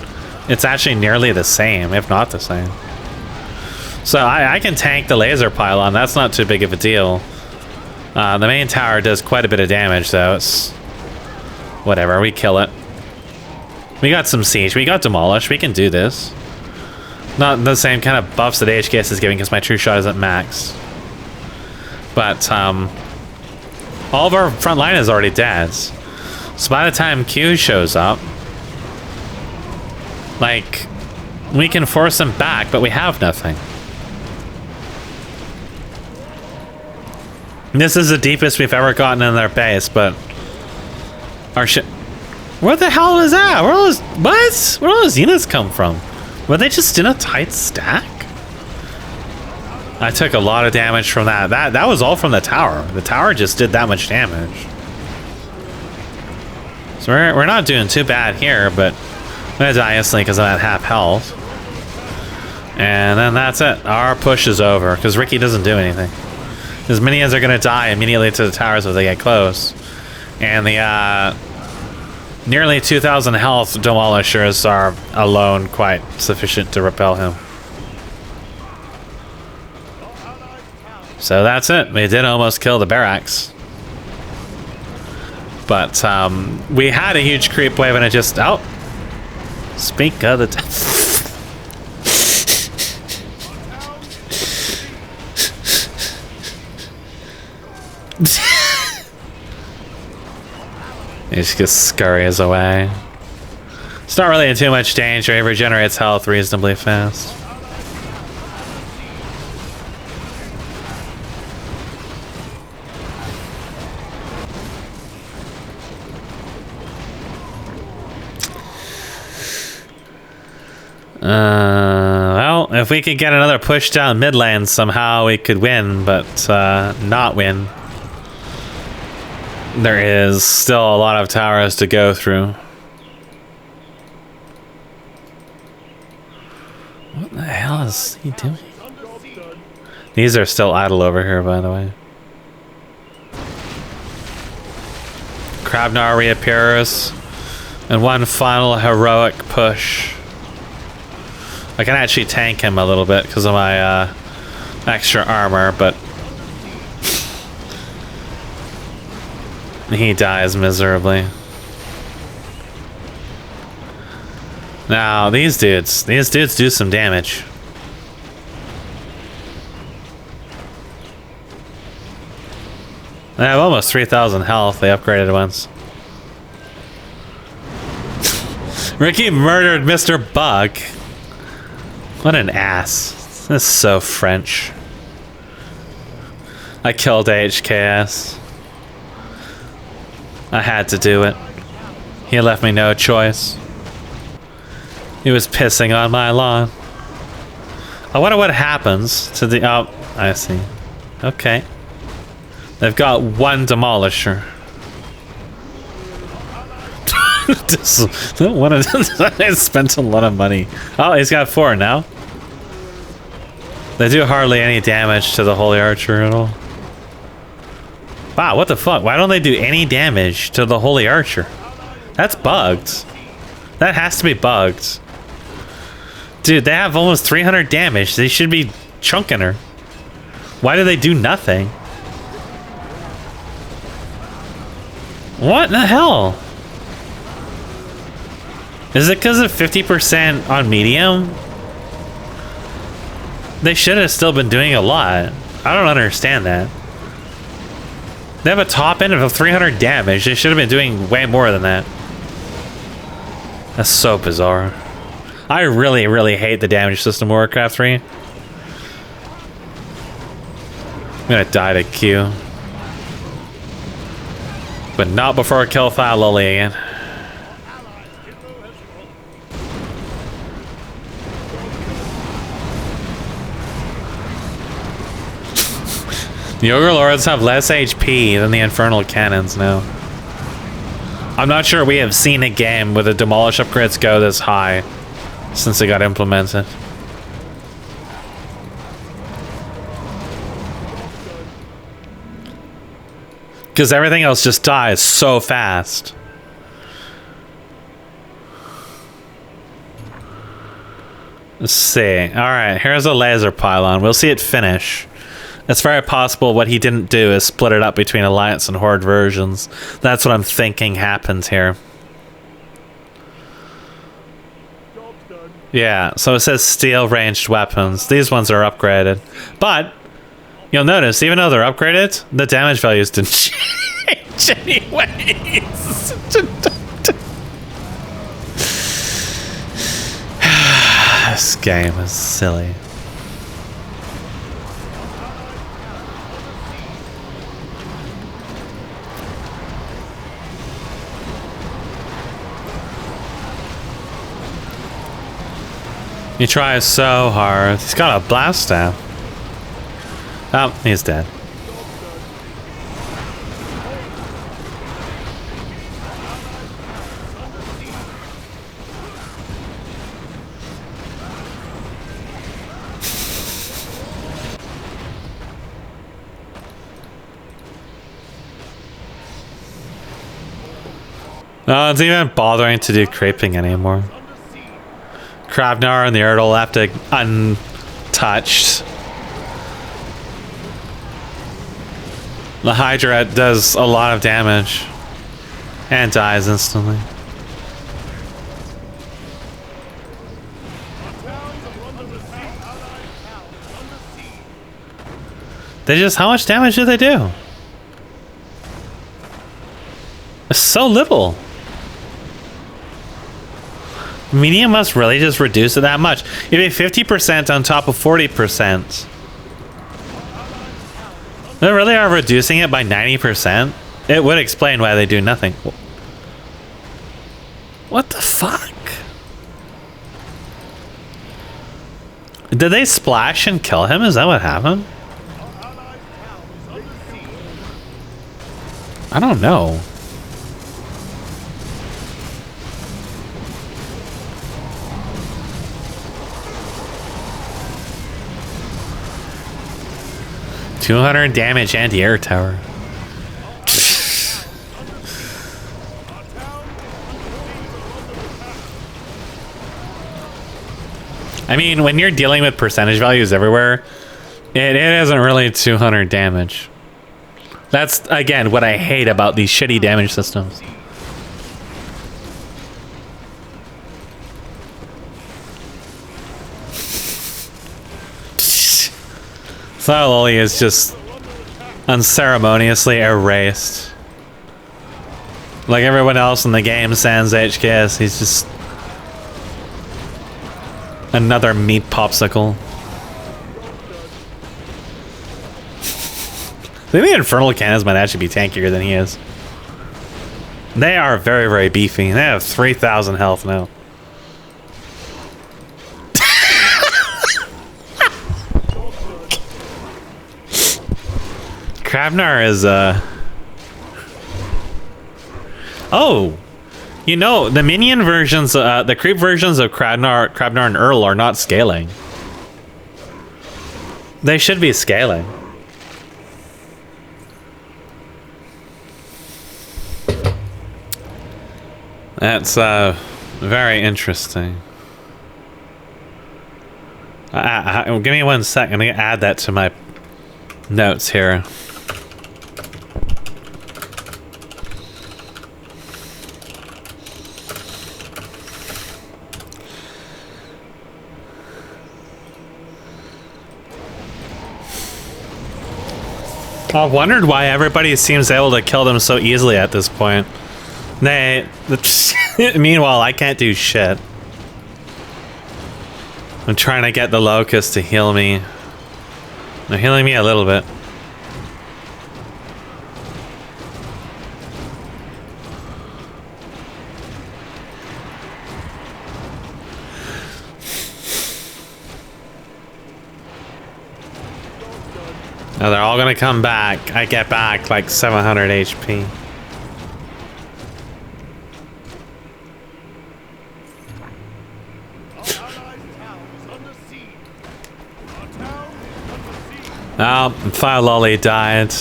It's actually nearly the same, if not the same. So I can tank the laser pylon. That's not too big of a deal. The main tower does quite a bit of damage, though. It's whatever. We kill it. We got some siege. We got demolished. We can do this. Not the same kind of buffs that HKS is giving because my true shot is at max. But all of our front line is already dead. So by the time Q shows up, like, we can force them back, but we have nothing. This is the deepest we've ever gotten in their base, but our shit. What the hell is that? Where are those? What? Where do those units come from? Were they just in a tight stack? I took a lot of damage from that. That was all from the tower. The tower just did that much damage. So we're not doing too bad here, but I'm gonna die instantly because I'm at half health. And then that's it. Our push is over because Ricky doesn't do anything. His minions are gonna die immediately to the towers if they get close. And the nearly 2,000 health demolishers are alone quite sufficient to repel him. So that's it. We did almost kill the barracks. But we had a huge creep wave and it just... Oh! Speak of the... He just scurries away. It's not really in too much danger. He regenerates health reasonably fast. Well, if we could get another push down mid lane somehow, we could win, but not win. There is still a lot of towers to go through. What the hell is he doing? These are still idle over here, by the way. Krabnar reappears, and one final heroic push. I can actually tank him a little bit because of my extra armor, but he dies miserably. Now, these dudes do some damage. They have almost 3,000 health. They upgraded once. Ricky murdered Mr. Bug. What an ass. This is so French. I killed HKS. I had to do it. He left me no choice. He was pissing on my lawn. I wonder what happens to the... Oh, I see. Okay. They've got one demolisher. I spent a lot of money. Oh, he's got 4 now. They do hardly any damage to the Holy Archer at all. Wow, what the fuck? Why don't they do any damage to the Holy Archer? That's bugged. That has to be bugged. Dude, they have almost 300 damage. They should be chunking her. Why do they do nothing? What in the hell? Is it because of 50% on medium? They should have still been doing a lot. I don't understand that. They have a top end of 300 damage. They should have been doing way more than that. That's so bizarre. I really, really hate the damage system of Warcraft 3. I'm gonna die to Q. But not before I kill Fire Lily again. The Ogre Lords have less HP than the Infernal Cannons now. I'm not sure we have seen a game where the Demolish upgrades go this high since they got implemented. Because everything else just dies so fast. Let's see. Alright, here's a laser pylon. We'll see it finish. It's very possible what he didn't do is split it up between Alliance and Horde versions. That's what I'm thinking happens here. Yeah, so it says steel ranged weapons. These ones are upgraded. But, you'll notice, even though they're upgraded, the damage values didn't change anyways. This game is silly. He tries so hard. He's got a blast staff. Oh, he's dead. No, it's even bothering to do creeping anymore. Krabnar and the Erd are left untouched. The Hydra does a lot of damage and dies instantly. How much damage do they do? It's so little. Medium must really just reduce it that much. It'd be 50% on top of 40%. They really are reducing it by 90%. It would explain why they do nothing. What the fuck? Did they splash and kill him? Is that what happened? I don't know. $200 damage anti-air tower. I mean, when you're dealing with percentage values everywhere, it isn't really 200 damage. That's, again, what I hate about these shitty damage systems. Lily is just unceremoniously erased. Like everyone else in the game, sans HKS, he's just another meat popsicle. I think the Infernal Cannons might actually be tankier than he is. They are very, very beefy. They have 3,000 health now. Krabnar is, Oh! You know, the minion versions, the creep versions of Krabnar and Earl are not scaling. They should be scaling. That's very interesting. Give me 1 second. I'm gonna add that to my notes here. I wondered why everybody seems able to kill them so easily at this point. Meanwhile, I can't do shit. I'm trying to get the locust to heal me. They're healing me a little bit. Now they're all gonna come back. I get back like 700 HP. Oh, Fire Lolly died.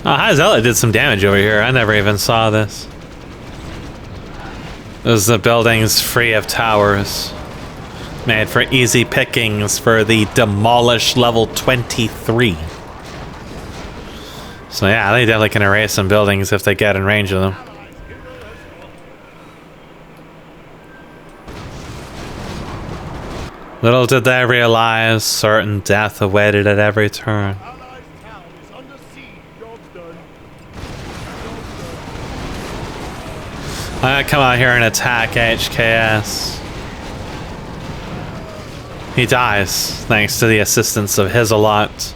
Oh, High Zealot did some damage over here. I never even saw this. Those are the buildings free of towers. Made for easy pickings for the Demolish level 23. So yeah, they definitely can erase some buildings if they get in range of them. Little did they realize certain death awaited at every turn. I'm gonna come out here and attack HKS. He dies, thanks to the assistance of his lot.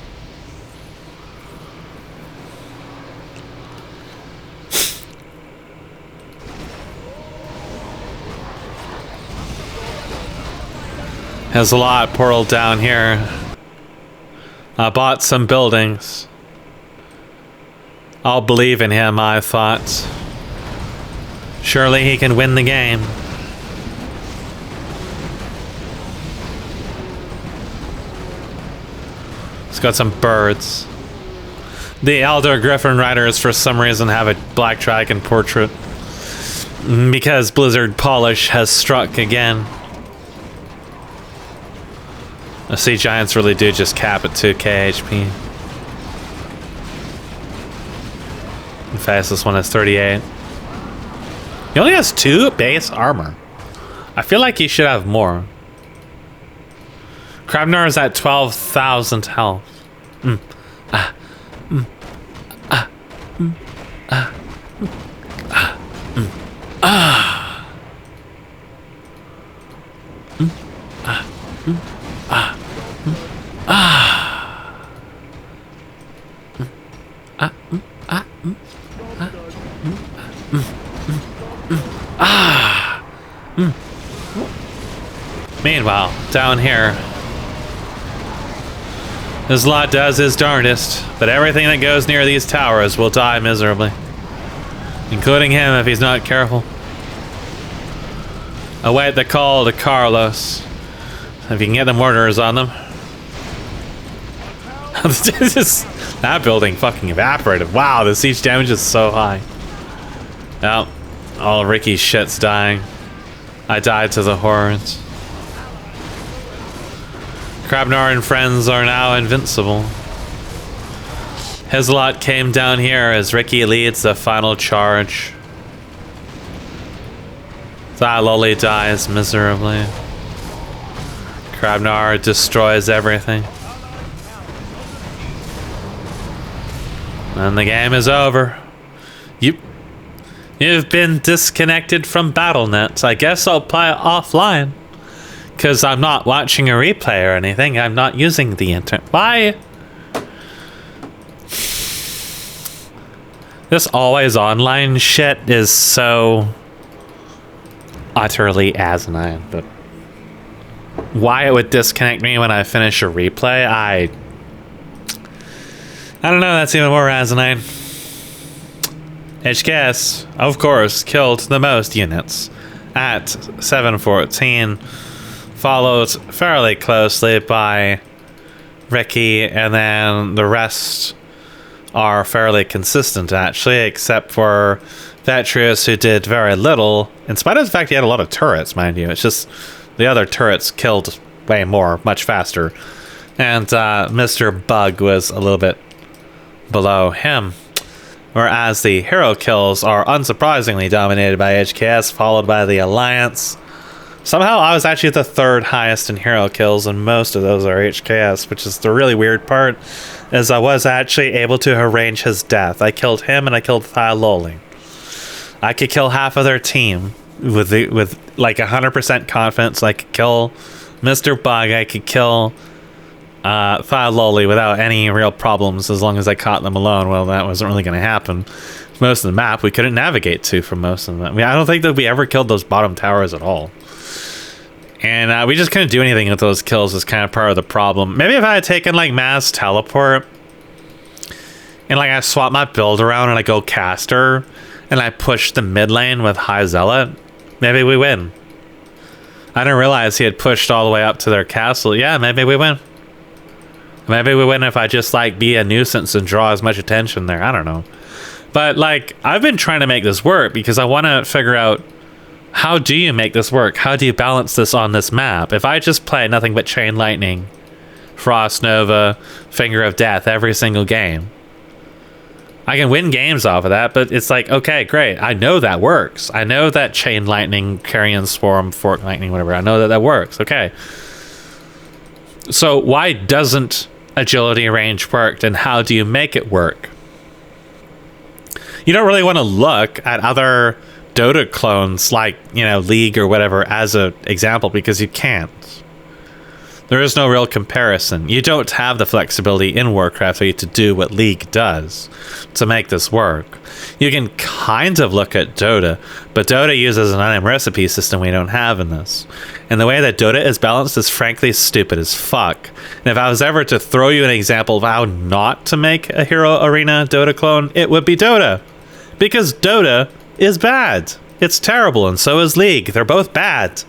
His lot portaled down here. I bought some buildings. I'll believe in him, I thought. Surely he can win the game. It's got some birds. The Elder Griffin Riders, for some reason, have a Black Dragon portrait. Because Blizzard Polish has struck again. The Sea Giants really do just cap at 2k HP. The fastest one is 38. He only has 2 base armor. I feel like he should have more. Krabnar is at 12,000 health. Meanwhile, down here, his lot does his darndest, but everything that goes near these towers will die miserably. Including him if he's not careful. Await the call to Carlos. If you can get the mortars on them. That building fucking evaporated. Wow, the siege damage is so high. Oh, all Ricky's shit's dying. I died to the hordes. Krabnar and friends are now invincible. His lot came down here as Ricky leads the final charge. Thyloli dies miserably. Krabnar destroys everything. And the game is over. You've been disconnected from battlenet. I guess I'll play it offline. Because I'm not watching a replay or anything. I'm not using the internet. Why? This always online shit is so utterly asinine. But why it would disconnect me when I finish a replay, I don't know. That's even more asinine. HKS, of course, killed the most units at 714, followed fairly closely by Ricky, and then the rest are fairly consistent actually, except for Vatrius, who did very little, in spite of the fact he had a lot of turrets, mind you. It's just the other turrets killed way more, much faster. And Mr. Bug was a little bit below him. Whereas the hero kills are unsurprisingly dominated by HKS, followed by the Alliance. Somehow I was actually the third highest in hero kills, and most of those are HKS, which is the really weird part, is I was actually able to arrange his death. I killed him and I killed Thialoli. I could kill half of their team with like 100% confidence. I could kill Mr. Bug. I could kill Thialoli without any real problems as long as I caught them alone. Well, that wasn't really going to happen. Most of the map we couldn't navigate to for most of them. I mean, I don't think that we ever killed those bottom towers at all. And we just couldn't do anything with those kills is kind of part of the problem. Maybe if I had taken like mass teleport and like I swap my build around and I go caster and I push the mid lane with high zealot, maybe we win. I didn't realize he had pushed all the way up to their castle. Yeah, maybe we win. Maybe we win if I just like be a nuisance and draw as much attention there. I don't know. But like, I've been trying to make this work because I want to figure out, how do you make this work? How do you balance this on this map? If I just play nothing but Chain Lightning, Frost Nova, Finger of Death every single game, I can win games off of that, but it's like, okay, great. I know that works. I know that Chain Lightning, Carrion Swarm, Fork Lightning, whatever. I know that that works. Okay. So why doesn't agility range work, and how do you make it work? You don't really want to look at other Dota clones like, you know, League or whatever as an example, because you can't. There is no real comparison. You don't have the flexibility in Warcraft for you to do what League does to make this work. You can kind of look at Dota, but Dota uses an item recipe system we don't have in this. And the way that Dota is balanced is frankly stupid as fuck. And if I was ever to throw you an example of how not to make a Hero Arena Dota clone, it would be Dota. Because Dota is bad. It's terrible, and so is League. They're both bad.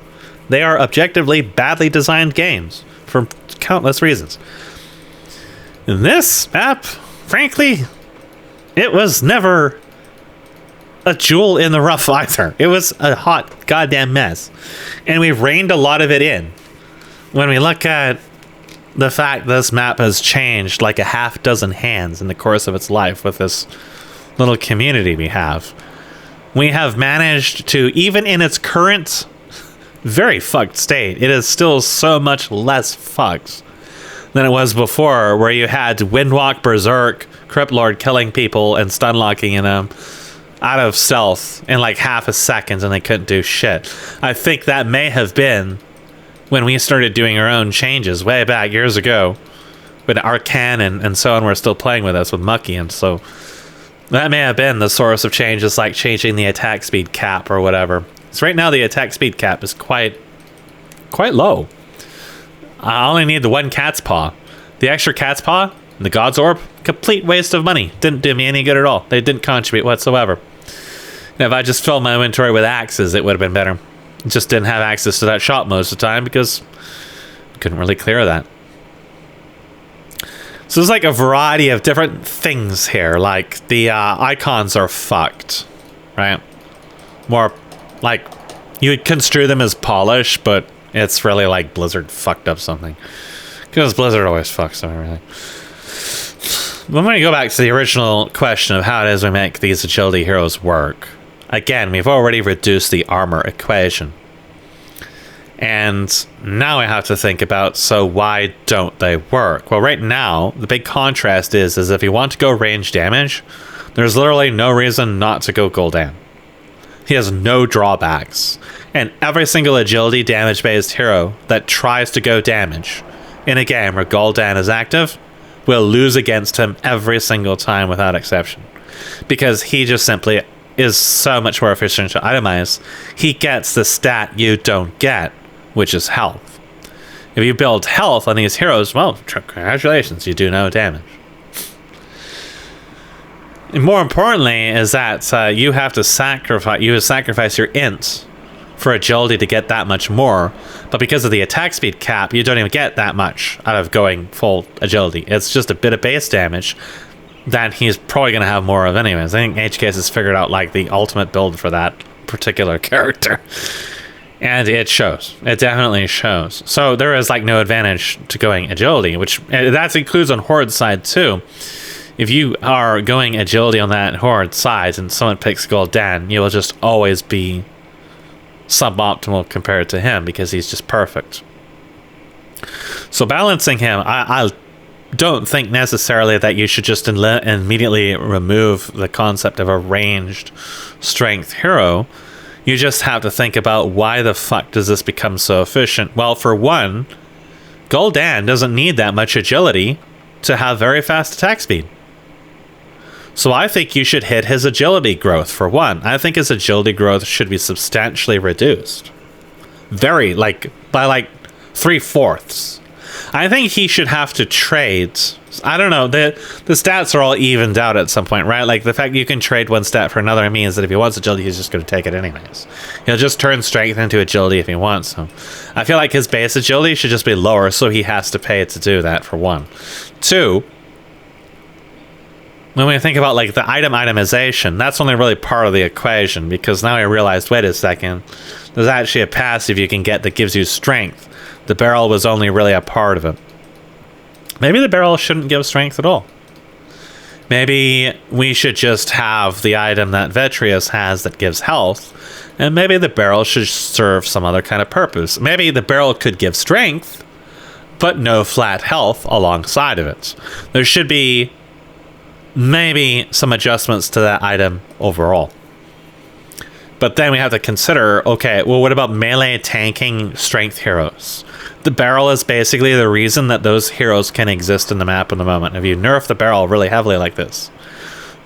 They are objectively badly designed games for countless reasons. In this map, frankly, it was never a jewel in the rough either. It was a hot goddamn mess. And we reined a lot of it in. When we look at the fact this map has changed like a half dozen hands in the course of its life with this little community we have managed to, even in its current very fucked state, it is still so much less fucked than it was before, where you had Windwalk, Berserk, Crypt Lord killing people and stun locking in them out of stealth in like half a second, and they couldn't do shit. I think that may have been when we started doing our own changes way back years ago, when Arcan and so on were still playing with us with Mucky, and so that may have been the source of changes, like changing the attack speed cap or whatever. So right now the attack speed cap is quite low. I only need the one cat's paw. The extra cat's paw, the God's Orb, complete waste of money. Didn't do me any good at all. They didn't contribute whatsoever. And if I just filled my inventory with axes, it would have been better. Just didn't have access to that shop most of the time because I couldn't really clear that. So there's like a variety of different things here. Like the icons are fucked, right? More like you would construe them as polish, but it's really like Blizzard fucked up something. Because Blizzard always fucks up everything. When we go back to the original question of how it is we make these agility heroes work, again, we've already reduced the armor equation. And now I have to think about, so why don't they work? Well, right now, the big contrast is if you want to go range damage, there's literally no reason not to go Gul'dan. He has no drawbacks. And every single agility damage-based hero that tries to go damage in a game where Gul'dan is active will lose against him every single time without exception. Because he just simply is so much more efficient to itemize. He gets the stat you don't get, which is health. If you build health on these heroes, well, congratulations, you do no damage. And more importantly is that you have to sacrifice your int for agility to get that much more, but because of the attack speed cap, you don't even get that much out of going full agility. It's just a bit of base damage that he's probably going to have more of anyways. I think HKS has figured out like the ultimate build for that particular character. And it shows. It definitely shows. So there is like no advantage to going agility, which that includes on Horde side too. If you are going agility on that Horde side and someone picks Gul'dan, you will just always be suboptimal compared to him because he's just perfect. So balancing him, I don't think necessarily that you should just immediately remove the concept of a ranged strength hero. You just have to think about why the fuck does this become so efficient? Well, for one, Gul'dan doesn't need that much agility to have very fast attack speed. So I think you should hit his agility growth for one. I think his agility growth should be substantially reduced. By like 3/4. I think he should have to trade. I don't know. The stats are all evened out at some point, right? Like the fact you can trade one stat for another means that if he wants agility, he's just going to take it anyways. He'll just turn strength into agility if he wants. So I feel like his base agility should just be lower, so he has to pay to do that for one. Two, when we think about like the itemization, that's only really part of the equation, because now I realized, wait a second, there's actually a passive you can get that gives you strength. The barrel was only really a part of it. Maybe the barrel shouldn't give strength at all. Maybe we should just have the item that Vetrius has that gives health, and maybe the barrel should serve some other kind of purpose. Maybe the barrel could give strength, but no flat health alongside of it. There should be maybe some adjustments to that item overall. But then we have to consider, okay, well, what about melee tanking strength heroes? The barrel is basically the reason that those heroes can exist in the map in the moment. If you nerf the barrel really heavily like this,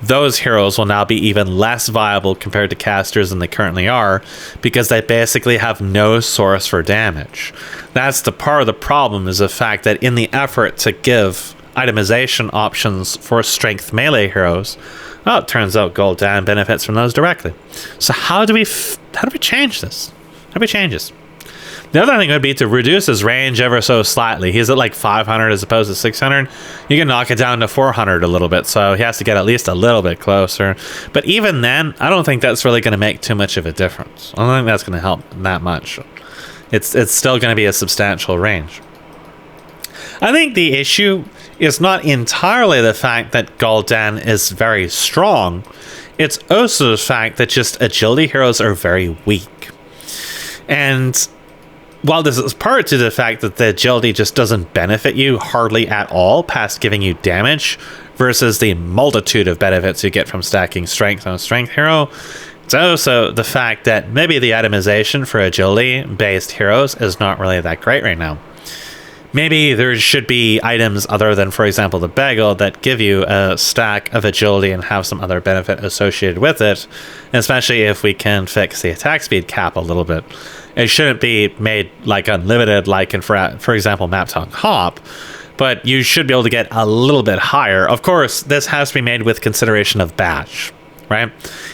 those heroes will now be even less viable compared to casters than they currently are, because they basically have no source for damage. That's the part of the problem, is the fact that in the effort to give itemization options for strength melee heroes, well, it turns out Gul'dan benefits from those directly. So how do we change this? How do we change this? The other thing would be to reduce his range ever so slightly. He's at like 500 as opposed to 600. You can knock it down to 400 a little bit, so he has to get at least a little bit closer. But even then, I don't think that's really going to make too much of a difference. I don't think that's going to help that much. It's still going to be a substantial range. I think the issue is not entirely the fact that Gul'dan is very strong. It's also the fact that just agility heroes are very weak. And while this is part to the fact that the agility just doesn't benefit you hardly at all past giving you damage versus the multitude of benefits you get from stacking strength on a strength hero, it's also the fact that maybe the itemization for agility based heroes is not really that great right now. Maybe there should be items other than, for example, the bagel that give you a stack of agility and have some other benefit associated with it, especially if we can fix the attack speed cap a little bit. It shouldn't be made like unlimited, like in, for example, Map Talk Hop, but you should be able to get a little bit higher. Of course, this has to be made with consideration of Bash, right?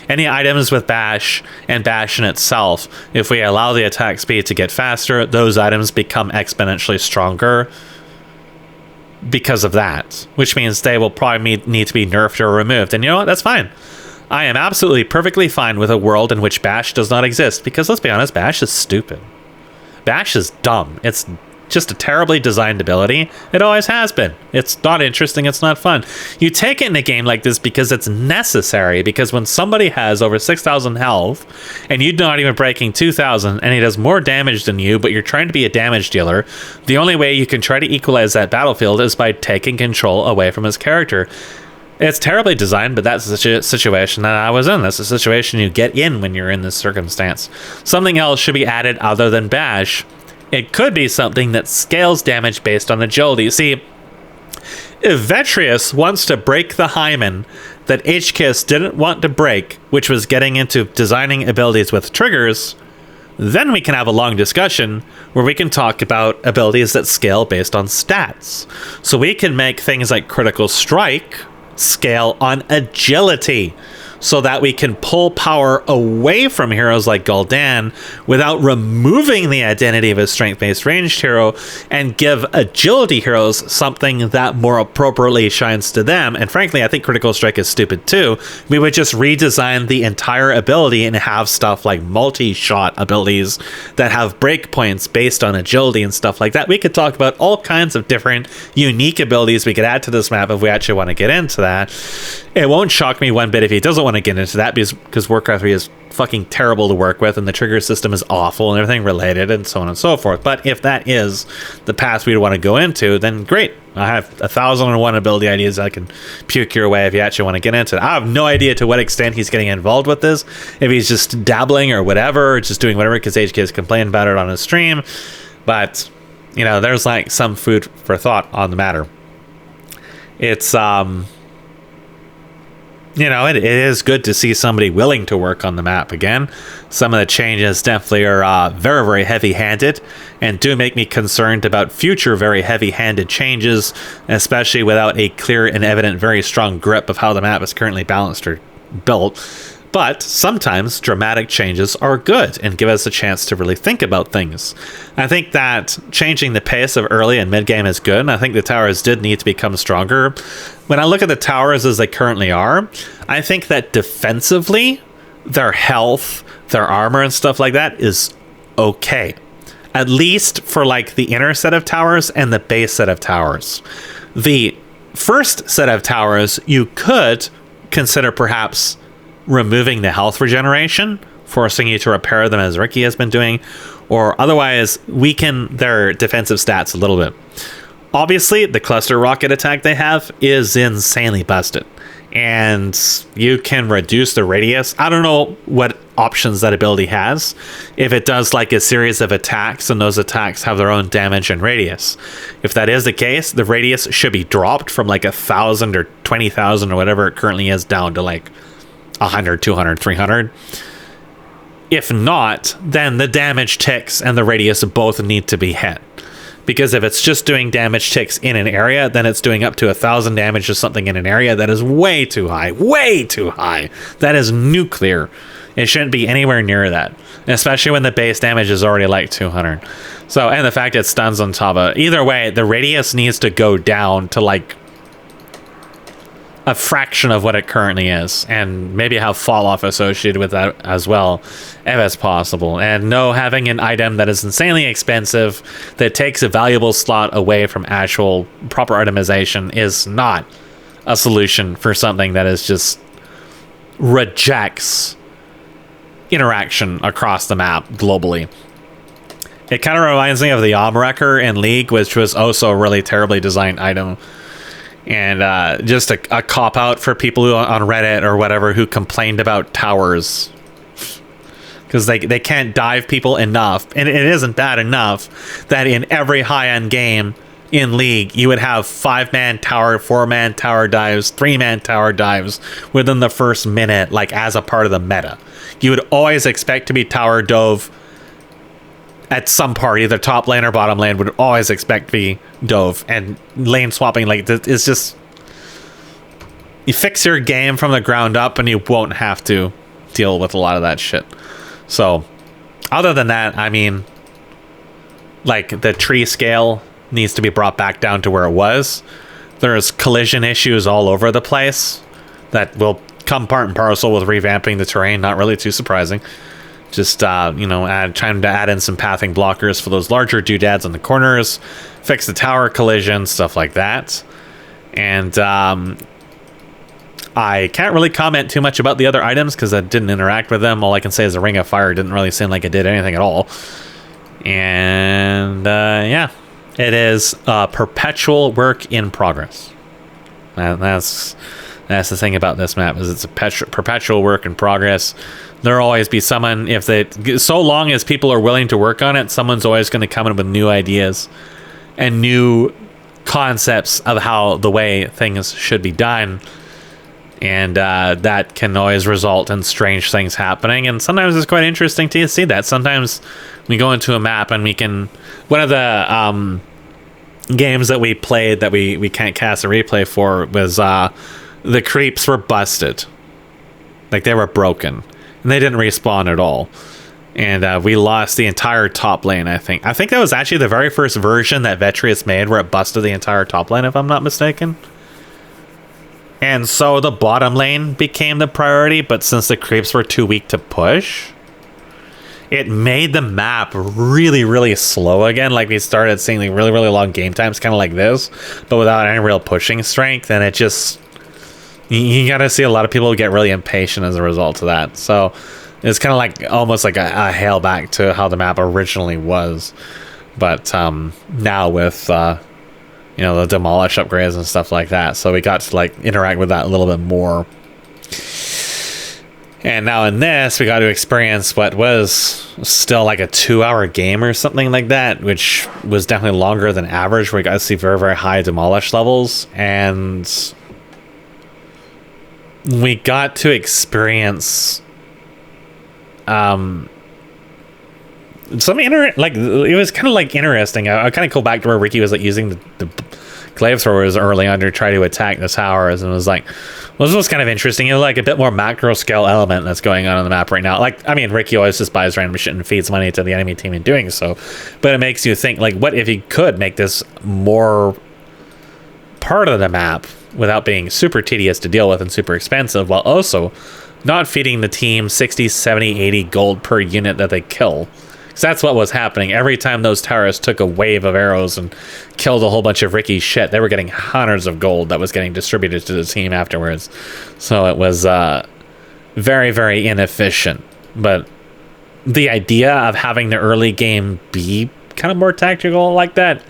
Any items with Bash and Bash in itself, if we allow the attack speed to get faster, those items become exponentially stronger because of that, which means they will probably need to be nerfed or removed. And you know what? That's fine. I am absolutely perfectly fine with a world in which Bash does not exist, because let's be honest, Bash is stupid. Bash is dumb. It's just a terribly designed ability. It always has been. It's not interesting. It's not fun. You take it in a game like this because it's necessary, because when somebody has over 6,000 health and you're not even breaking 2,000 and he does more damage than you, but you're trying to be a damage dealer, the only way you can try to equalize that battlefield is by taking control away from his character. It's terribly designed, but that's the situation that I was in. That's the situation you get in when you're in this circumstance. Something else should be added other than Bash. It could be something that scales damage based on agility. See, if Vetrius wants to break the hymen that HKS didn't want to break, which was getting into designing abilities with triggers, then we can have a long discussion where we can talk about abilities that scale based on stats. So we can make things like Critical Strike scale on agility. so that we can pull power away from heroes like Gul'dan without removing the identity of a strength-based ranged hero, and give agility heroes something that more appropriately shines to them. And frankly, I think Critical Strike is stupid too. We would just redesign the entire ability and have stuff like multi-shot abilities that have breakpoints based on agility and stuff like that. We could talk about all kinds of different unique abilities we could add to this map if we actually want to get into that. It won't shock me one bit if he doesn't want to get into that, because Warcraft 3 is fucking terrible to work with and the trigger system is awful and everything related and so on and so forth. But if that is the path we'd want to go into, then great. I have 1,001 ability ideas I can puke your way if you actually want to get into it. I have no idea to what extent he's getting involved with this, if he's just dabbling or whatever, or just doing whatever because HK has complained about it on his stream. But, you know, there's like some food for thought on the matter. It's you know, it is good to see somebody willing to work on the map again. Some of the changes definitely are very, very heavy-handed, and do make me concerned about future very heavy-handed changes, especially without a clear and evident very strong grip of how the map is currently balanced or built. But sometimes dramatic changes are good and give us a chance to really think about things. I think that changing the pace of early and mid-game is good, and I think the towers did need to become stronger. When I look at the towers as they currently are, I think that defensively, their health, their armor and stuff like that is okay. At least for like the inner set of towers and the base set of towers. The first set of towers, you could consider perhaps removing the health regeneration, forcing you to repair them as Ricky has been doing, or otherwise weaken their defensive stats a little bit. Obviously, the cluster rocket attack they have is insanely busted, and you can reduce the radius. I don't know what options that ability has. If it does like a series of attacks, and those attacks have their own damage and radius. If that is the case, the radius should be dropped from like 1,000 or 20,000 or whatever it currently is down to like 100, 200, 300. If not, then the damage ticks and the radius both need to be hit. Because if it's just doing damage ticks in an area, then it's doing up to 1,000 damage to something in an area that is way too high. Way too high. That is nuclear. It shouldn't be anywhere near that. Especially when the base damage is already like 200. So, and the fact it stuns on top of it. Either way, the radius needs to go down to like a fraction of what it currently is, and maybe have fall off associated with that as well, if it's possible. And no, having an item that is insanely expensive that takes a valuable slot away from actual proper itemization is not a solution for something that is just rejects interaction across the map globally. It kind of reminds me of the Wrecker in League, which was also a really terribly designed item. And just a cop-out for people who on Reddit or whatever who complained about towers. Because they can't dive people enough. And it isn't that enough that in every high-end game in League, you would have 5-man tower, 4-man tower dives, 3-man tower dives within the first minute, like as a part of the meta. You would always expect to be tower dove at some part, either top lane or bottom lane, would always expect to be dove. And lane swapping, like, it's just, you fix your game from the ground up and you won't have to deal with a lot of that shit. So other than that, I mean, like, the tree scale needs to be brought back down to where it was. There's collision issues all over the place that will come part and parcel with revamping the terrain. Not really too surprising. Just, you know, trying to add in some pathing blockers for those larger doodads on the corners, fix the tower collision, stuff like that. And I can't really comment too much about the other items because I didn't interact with them. All I can say is the Ring of Fire didn't really seem like it did anything at all. And, yeah, it is perpetual work in progress. That's the thing about this map, is it's a perpetual work in progress. There'll always be someone, so long as people are willing to work on it, someone's always going to come in with new ideas and new concepts of how the way things should be done. And that can always result in strange things happening. And sometimes it's quite interesting to see that. Sometimes we go into a map and we can, one of the games that we played that we can't cast a replay for was the creeps were busted. Like, they were broken. And they didn't respawn at all. And we lost the entire top lane, I think. I think that was actually the very first version that Vetrius made where it busted the entire top lane, if I'm not mistaken. And so the bottom lane became the priority, but since the creeps were too weak to push, it made the map really, really slow again. Like, we started seeing like really, really long game times, kind of like this, but without any real pushing strength. And it just, you gotta see a lot of people get really impatient as a result of that. So it's kind of like almost like a hail back to how the map originally was. But now with you know, the demolish upgrades and stuff like that, so we got to like interact with that a little bit more. And now in this, we got to experience what was still like a 2-hour game or something like that, which was definitely longer than average. We got to see very, very high demolish levels, and we got to experience something like, it was kind of like interesting. I kind of go back to where Ricky was like using the glaive throwers early on to try to attack the towers, and it was like, well, this was kind of interesting. You know, like a bit more macro scale element that's going on the map right now. Like, I mean, Ricky always just buys random shit and feeds money to the enemy team in doing so, but it makes you think, like, what if he could make this more part of the map without being super tedious to deal with and super expensive, while also not feeding the team 60, 70, 80 gold per unit that they kill. Because that's what was happening. Every time those towers took a wave of arrows and killed a whole bunch of Ricky's shit, they were getting hundreds of gold that was getting distributed to the team afterwards. So it was very, very inefficient. But the idea of having the early game be kind of more tactical like that,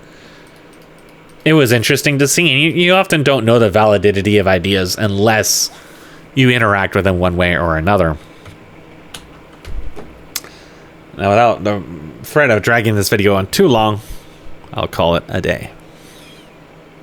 it was interesting to see. And you often don't know the validity of ideas unless you interact with them one way or another. Now, without the threat of dragging this video on too long, I'll call it a day.